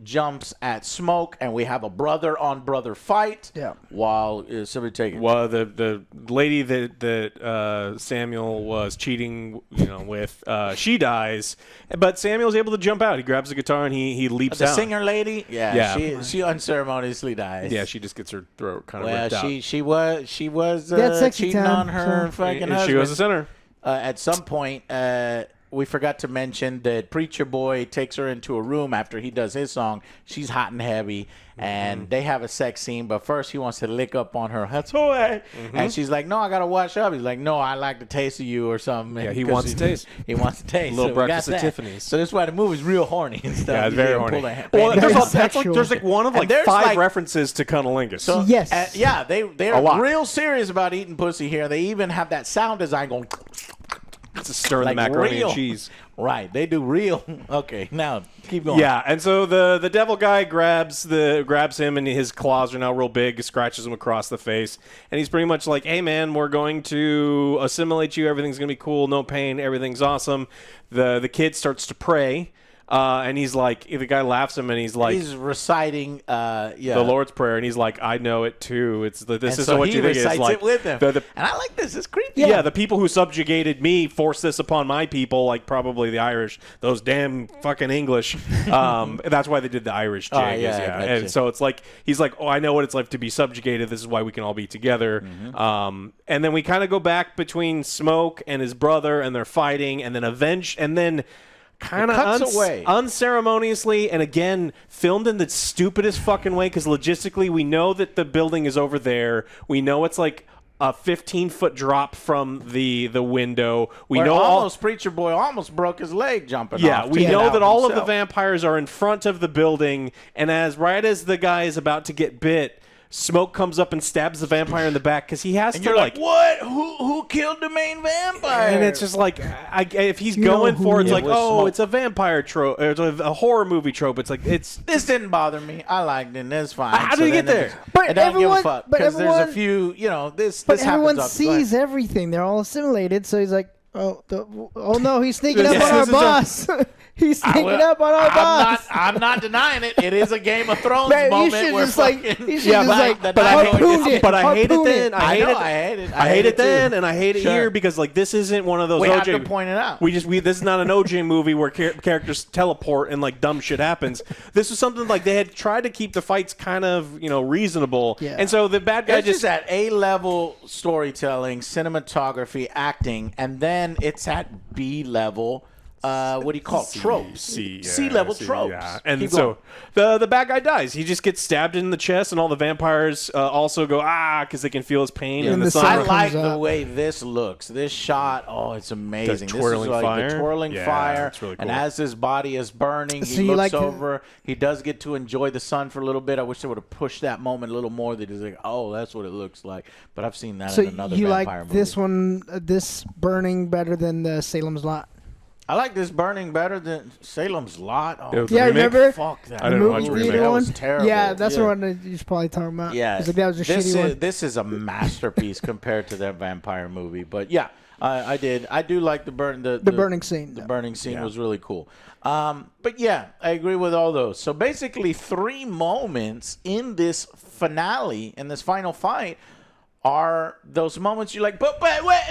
jumps at Smoke, and we have a brother-on-brother fight. Yeah. While somebody take it. Well, the lady that Samuel was cheating, with, she dies, but Samuel's able to jump out. He grabs the guitar and he leaps the down. singer lady. Yeah. She unceremoniously dies. Yeah, she just gets her throat kind of ripped out. She was sexy cheating time, on her fucking husband. She was a sinner. At some point, we forgot to mention that Preacher Boy takes her into a room after he does his song. She's hot and heavy, and they have a sex scene. But first, he wants to lick up on her. That's way. And she's like, "No, I gotta wash up." He's like, "No, I like the taste of you," or something. Yeah, he wants to taste. He wants to taste. Little so breakfast at Tiffany's. So that's why the movie's real horny and stuff. Yeah, it's very horny. Well, there's like one of like five references to cunnilingus. So, yes. They're real serious about eating pussy here. They even have that sound design going. It's a stir in like the macaroni real. and cheese. Right, they do real. Okay, now keep going. Yeah, and so the devil guy grabs him, and his claws are now real big, scratches him across the face, and he's pretty much like, "Hey man, we're going to assimilate you. Everything's gonna be cool, no pain, everything's awesome." The kid starts to pray. And he's like, the guy laughs him, and he's like, he's reciting, the Lord's Prayer, and he's like, I know it too. This is so what he you think recites it's like. It with him. And I like this. It's creepy. Yeah, the people who subjugated me forced this upon my people, like probably the Irish, those damn fucking English. That's why they did the Irish jig. And so it's like he's like, oh, I know what it's like to be subjugated. This is why we can all be together. And then we kind of go back between Smoke and his brother, and they're fighting, and then kind of unceremoniously, and again filmed in the stupidest fucking way, because logistically we know that the building is over there. We know it's like a 15-foot drop from the window. Preacher Boy almost broke his leg jumping off. Yeah, we know that all of the vampires are in front of the building, and right as the guy is about to get bit, Smoke comes up and stabs the vampire in the back because he has and to. You're like, what? Who killed the main vampire? And it's just like, if he's going for it's like, oh, it's a vampire trope, or it's a horror movie trope. It's like this didn't bother me. I liked it. It's fine. How did he get there? But I don't give a fuck because there's a few. This. But this everyone happens sees everything. They're all assimilated. So he's like, oh no, he's sneaking up on our boss. He's sneaking up on our boss. I'm not denying it. It is a Game of Thrones moment. You should but I hate it then. I hate it then, and I hate it here because like this isn't one of those. We OJ, have to point it out. This is not an OJ movie where characters teleport and like dumb shit happens. This was something like they had tried to keep the fights kind of reasonable, and so the bad guy just at A-level storytelling, cinematography, acting, and then it's at B-level. what do you call it? Tropes. Sea-level tropes. Yeah. And Keep so going. the bad guy dies. He just gets stabbed in the chest, and all the vampires also go, because they can feel his pain. Yeah, And the the sun I sun. like comes the up. way this looks. This shot, it's amazing. The This twirling is like fire? the twirling Yeah, fire. it's really And cool. as his body is burning, So he you looks like- over. He does get to enjoy the sun for a little bit. I wish they would have pushed that moment a little more. That he's like, oh, that's what it looks like. But I've seen that So in another you vampire like movie. this one, this burning better than the Salem's Lot? I like this burning better than Salem's Lot. Oh, It was Yeah, remake? remember? fuck that. I didn't watch movie Remake. theater That one? was terrible. Yeah, that's the one that you're probably talking about. Yeah, It's like that was a shitty one. This is a masterpiece compared to that vampire movie. But yeah, I do like the burning scene. The burning scene was really cool. But yeah, I agree with all those. So basically, 3 moments in this finale, in this final fight, are those moments you're like, but wait,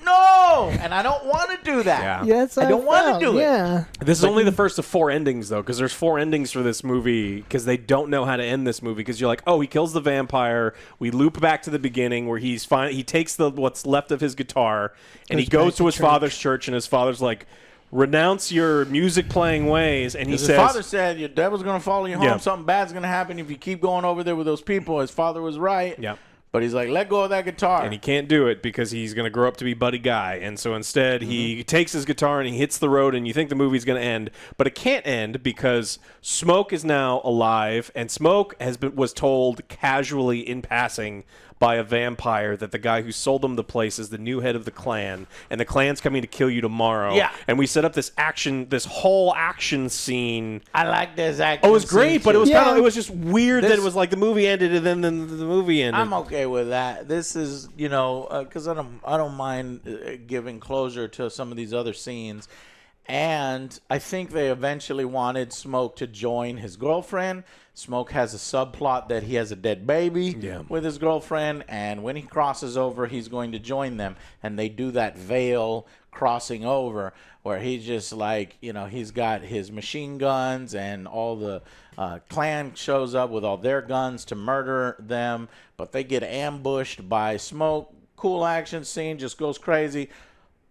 no, and I don't want to do that. Yeah. Yeah, that's I how don't want felt. to do it. Yeah. This is only the first of 4 endings, though, because there's 4 endings for this movie, because they don't know how to end this movie. Because you're like, he kills the vampire. We loop back to the beginning where he takes what's left of his guitar, and he Goes goes back to to his church. father's church, and his father's like, renounce your music playing ways, and he His says, father said your devil's gonna follow you home. Yeah. Something bad's gonna happen if you keep going over there with those people. His father was right. Yeah. But he's like, let go of that guitar. and he can't do it because he's going to grow up to be Buddy Guy. And so instead, he takes his guitar and he hits the road, and you think the movie's going to end. But it can't end because Smoke is now alive, and Smoke was told casually in passing by a vampire that the guy who sold them the place is the new head of the clan, and the clan's coming to kill you tomorrow. Yeah. And we set up this whole action scene. I like this action. Oh, it was great, but it was Yeah. it was just weird that This- it was like the movie ended and then the movie ended. I'm okay with that. This is, because I don't mind giving closure to some of these other scenes. And I think they eventually wanted Smoke to join his girlfriend. Smoke has a subplot that he has a dead baby with his girlfriend, and when he crosses over, he's going to join them. And they do that veil crossing over where he's just like, he's got his machine guns, and all the clan shows up with all their guns to murder them, but they get ambushed by Smoke. Cool action scene, just goes crazy.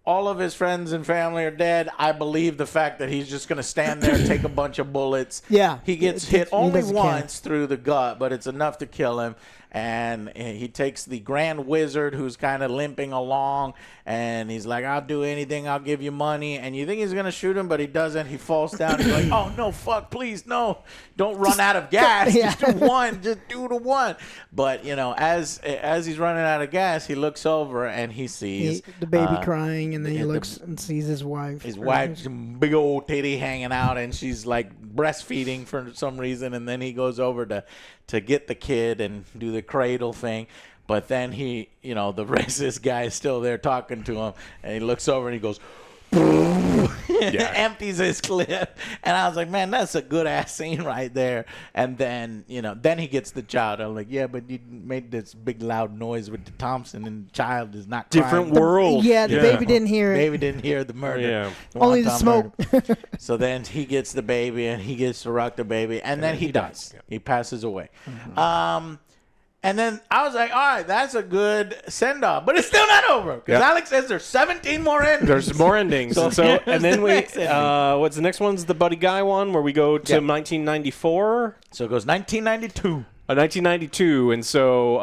All of his friends and family are dead. I believe the fact that he's just going to stand there, take a bunch of bullets. Yeah. He gets He hit only doesn't care. once through the gut, but it's enough to kill him. And he takes the Grand Wizard, who's kind of limping along, and he's like, I'll do anything. I'll give you money. And you think he's going to shoot him, but he doesn't. He falls down. He's like, oh, no, fuck, please, no. Don't run out of gas. Yeah. Just do one. Just do the one. But, as he's running out of gas, he looks over, and he sees The baby crying, and then he the- looks and sees his wife. his wife's big old titty hanging out, and she's like breastfeeding for some reason. And then he goes over to get the kid and do the cradle thing. But then he, the racist guy is still there talking to him, and he looks over and he goes, empties his clip. And I was like, man, that's a good ass scene right there. And then, then he gets the child. I'm like, yeah, but you made this big loud noise with the Thompson, and the child is not Different crying. world. Yeah, the baby didn't hear it. Baby didn't hear the murder. Yeah. Only the Wonton smoke. murder. So then he gets the baby, and he gets to rock the baby, and then he dies. Yeah. He passes away. And then I was like, all right, that's a good send-off. But it's still not over. Because Yeah. Alex says there's 17 more endings. There's more endings. So and here's and then the we next ending. what's the next one's the Buddy Guy one where we go to Yeah. 1994. So it goes 1992. 1992, and so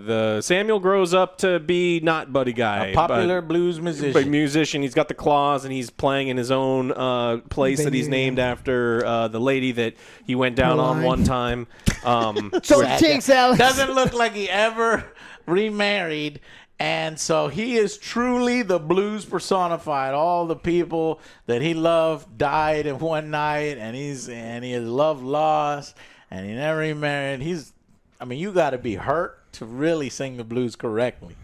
the Samuel grows up to be not Buddy Guy, A popular but blues musician. But musician. He's got the claws, and he's playing in his own place that he's Baby. named after the lady that he went down on Line. one time. So Sad jinx, guy. Alex. Doesn't look like he ever remarried. And so he is truly the blues personified. All the people that he loved died in one night, and he has love lost, and he never remarried. You got to be hurt to really sing the blues correctly.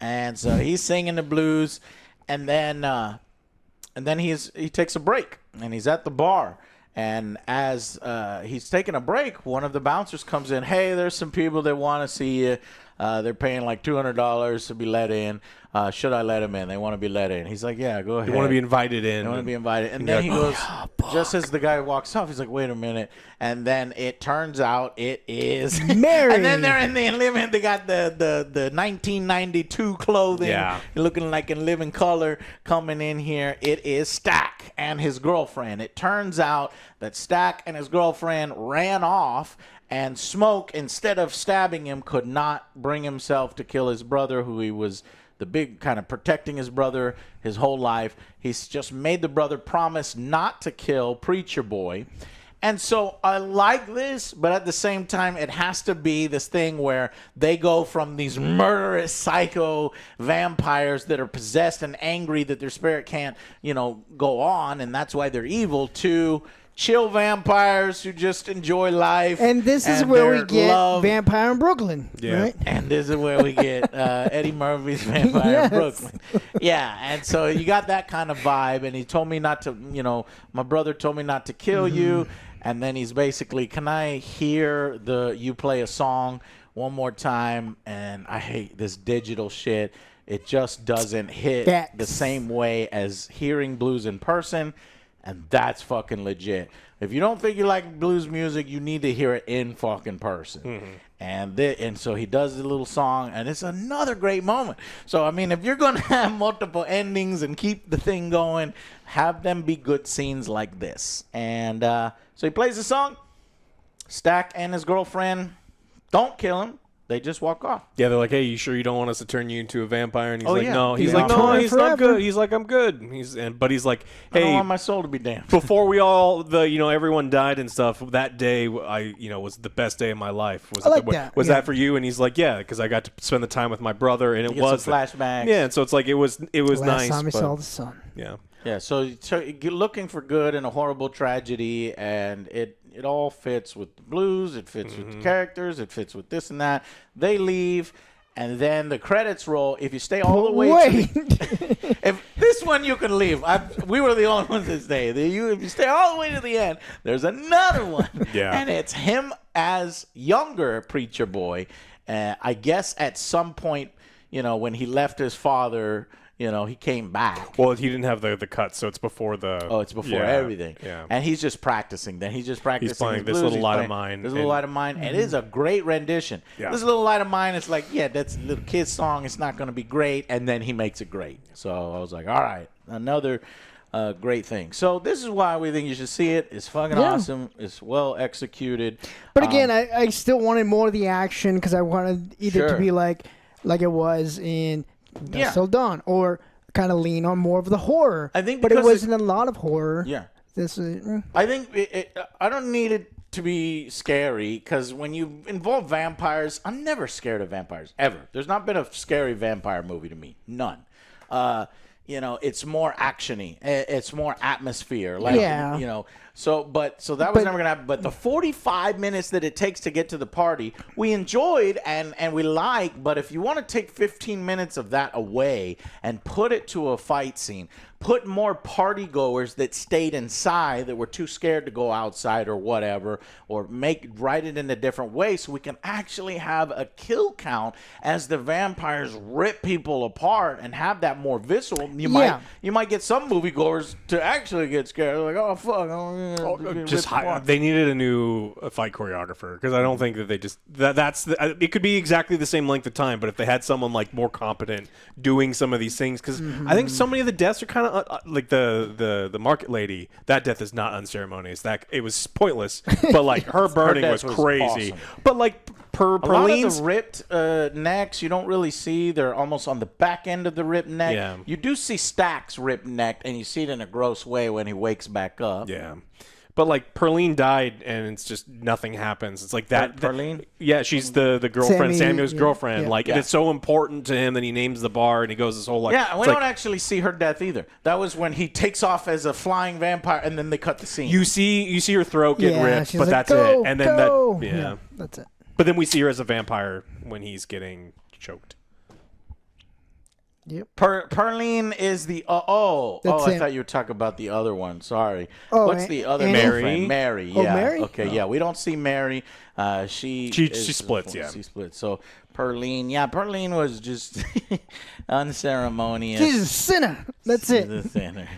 And so he's singing the blues, and then he takes a break, and he's at the bar. And as he's taking a break, one of the bouncers comes in. Hey, there's some people that want to see you. They're paying like $200 to be let in. Should I let him in? They want to be let in. He's like, yeah, go ahead. You want to be invited in. They want to be invited. And then he goes, just as the guy walks off, he's like, wait a minute. And then it turns out it is Mary. And then they're in the living. They got the 1992 clothing, looking like in living color, coming in here. It is Stack and his girlfriend. It turns out that Stack and his girlfriend ran off, and Smoke, instead of stabbing him, could not bring himself to kill his brother, who he was the big kind of protecting his brother his whole life. He's just made the brother promise not to kill Preacher Boy. And so I like this, but at the same time, it has to be this thing where they go from these murderous psycho vampires that are possessed and angry that their spirit can't, go on, and that's why they're evil, to chill vampires who just enjoy life. And this is where we get Vampire in Brooklyn, right? And this is where we get Eddie Murphy's Vampire in Brooklyn. Yeah, and so you got that kind of vibe. And he told me not to, my brother told me not to kill you. And then he's basically, can I hear you play a song one more time? And I hate this digital shit. It just doesn't hit the same way as hearing blues in person. And that's fucking legit. If you don't think you like blues music, you need to hear it in fucking person. And so he does the little song, and it's another great moment. So, I mean, if you're going to have multiple endings and keep the thing going, have them be good scenes like this. And so he plays the song. Stack and his girlfriend don't kill him. They just walk off. Yeah, they're like, hey, you sure you don't want us to turn you into a vampire? And he's like, yeah. no. He's Yeah. like, no, Turn he's forever. not good. He's like, I'm good. But he's like, I don't hey, want my soul to be damned. before we all, everyone died and stuff, that day, was the best day of my life. Was I like that. Was Yeah. that for you? And he's like, yeah, because I got to spend the time with my brother, and it Get was some flashbacks. Yeah, and so it's like, it was Last nice. time we but, saw the sun. yeah. Yeah, so you're looking for good in a horrible tragedy, and it all fits with the blues. It fits with the characters. It fits with this and that. They leave, and then the credits roll. If you stay all the way if this one you can leave. We were the only ones that stay. If you stay all the way to the end, there's another one. Yeah. And it's him as younger Preacher Boy. I guess at some point, when he left his father, he came back. Well, he didn't have the cut, so it's before the... Oh, it's before everything. Yeah. And he's just practicing. Then he's just practicing. He's playing his This blues. Little He's Light playing of Mine. This Little Light of Mine. And it is a great rendition. Yeah. This Little Light of Mine, it's like, yeah, that's a little kid's song. It's not going to be great. And then he makes it great. So I was like, all right, another great thing. So this is why we think you should see it. It's fucking awesome. It's well executed. But again, I still wanted more of the action because I wanted either to be like it was in Dusk Till Dawn, or kind of lean on more of the horror. I think but it because wasn't a lot of horror. Yeah. This is. I think I don't need it to be scary, because when you involve vampires, I'm never scared of vampires, ever. There's not been a scary vampire movie to me. None. It's more actiony. It's more atmosphere. So that was never gonna happen. But the 45 minutes that it takes to get to the party, we enjoyed and we like. But if you want to take 15 minutes of that away and put it to a fight scene, put more party goers that stayed inside, that were too scared to go outside or whatever, or write it in a different way so we can actually have a kill count as the vampires rip people apart and have that more visceral. You might get some moviegoers to actually get scared. They're like, oh fuck, they needed a new fight choreographer, because I don't think that they just it could be exactly the same length of time, but if they had someone like more competent doing some of these things, because I think so many of the deaths are kind of like the market lady. That death is not unceremonious. That it was pointless, but like her burning was crazy. Awesome. But like a lot of Perline's the ripped necks you don't really see. They're almost on the back end of the ripped neck. Yeah. You do see Stack's ripped neck, and you see it in a gross way when he wakes back up. Yeah. But like Perline died, and it's just nothing happens. It's like that. Perline? Yeah, she's the girlfriend, Samuel's girlfriend. Yeah. And it's so important to him that he names the bar, and he goes his whole life. Yeah, we don't actually see her death either. That was when he takes off as a flying vampire, and then they cut the scene. You see her throat get ripped, she's but like, that's go, it. And then go. yeah, that's it. But then we see her as a vampire when he's getting choked. Yep. Perlene is the That's I him. thought you were talking about the other one. Sorry. Oh, What's the other Mary? girlfriend? Mary. Oh, Yeah. Mary? Okay. Yeah. We don't see Mary. She splits. Yeah. She splits. So Perlene. Yeah. Perlene was just unceremonious. She's a sinner. That's She's it. a sinner.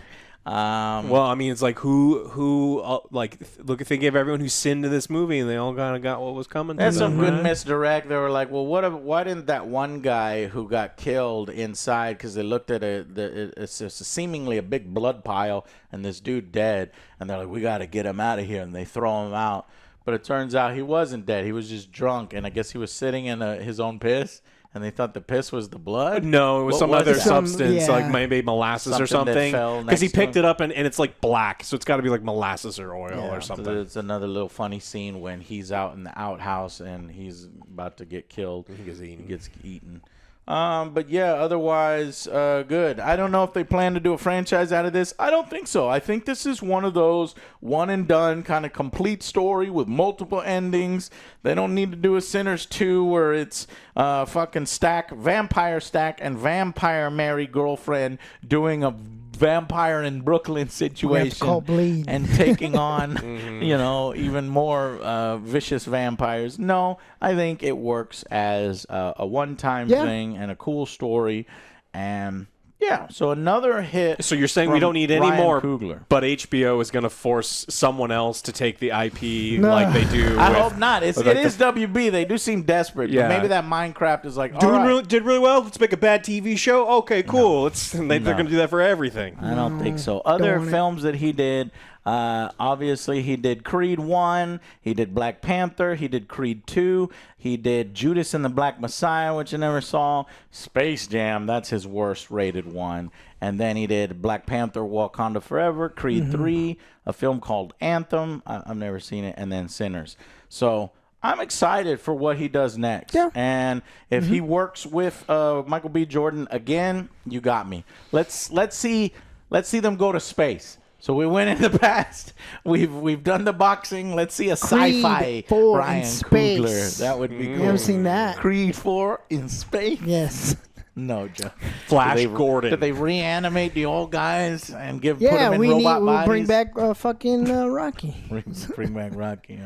Well, I mean, it's like think of everyone who sinned in this movie, and they all kind of got what was coming. That's to some them, good right? misdirect. They were like, well, why didn't that one guy who got killed inside, because they looked at it's seemingly a big blood pile and this dude dead, and they're like, we got to get him out of here, and they throw him out. But it turns out he wasn't dead. He was just drunk, and I guess he was sitting in his own piss, and they thought the piss was the blood. No, it was What some was other it? substance, yeah. like maybe molasses or Something that something. fell Because he next to picked him. it up and it's like black, so it's got to be like molasses or oil or So something. it's another little funny scene when he's out in the outhouse and he's about to get killed. He gets eaten. He gets eaten. But yeah, otherwise, good. I don't know if they plan to do a franchise out of this. I don't think so. I think this is one of those one and done kind of complete story with multiple endings. They don't need to do a Sinners 2 where it's fucking vampire stack and vampire marry girlfriend doing a vampire in Brooklyn situation call Bleed. and taking on, even more vicious vampires. No, I think it works as a one-time thing and a cool story. And yeah, so another hit. So you're saying we from don't need any Ryan more, Coogler. but HBO is going to force someone else to take the IP like they do. I with- hope not. It is WB. They do seem desperate. Yeah. But maybe that Minecraft is like, all right. Did really well. Let's make a bad TV show. Okay, cool. They're going to do that for everything. I don't think so. Other want it. films that he did, obviously he did Creed 1, he did Black Panther, he did Creed 2, he did Judas and the Black Messiah, which I never saw, Space Jam, that's his worst rated one, and then he did Black Panther, Wakanda Forever, Creed 3, a film called Anthem, I've never seen it, and then Sinners. So I'm excited for what he does next. Yeah. And if he works with Michael B. Jordan again, you got me. Let's see them go to space. So we went in the past. We've done the boxing. Let's see a sci-fi Creed 4 in Ryan space. Coogler. That would be cool. You ever seen that? Creed 4 in space? Yes. No, Joe. Flash Gordon. Did they reanimate the old guys and put Yeah, them in we'll robot bodies? bring back fucking Rocky. Bring back Rocky.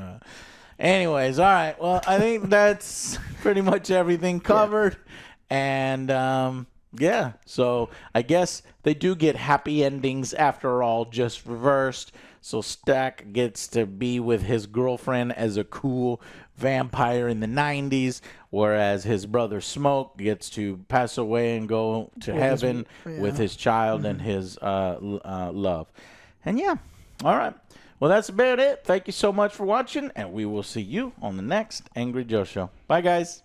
Anyways, all right. Well, I think that's pretty much everything covered. And yeah, so I guess they do get happy endings after all, just reversed. So Stack gets to be with his girlfriend as a cool vampire in the 90s, whereas his brother Smoke gets to pass away and go to heaven with his child and his love. And yeah, all right. Well, that's about it. Thank you so much for watching, and we will see you on the next Angry Joe Show. Bye, guys.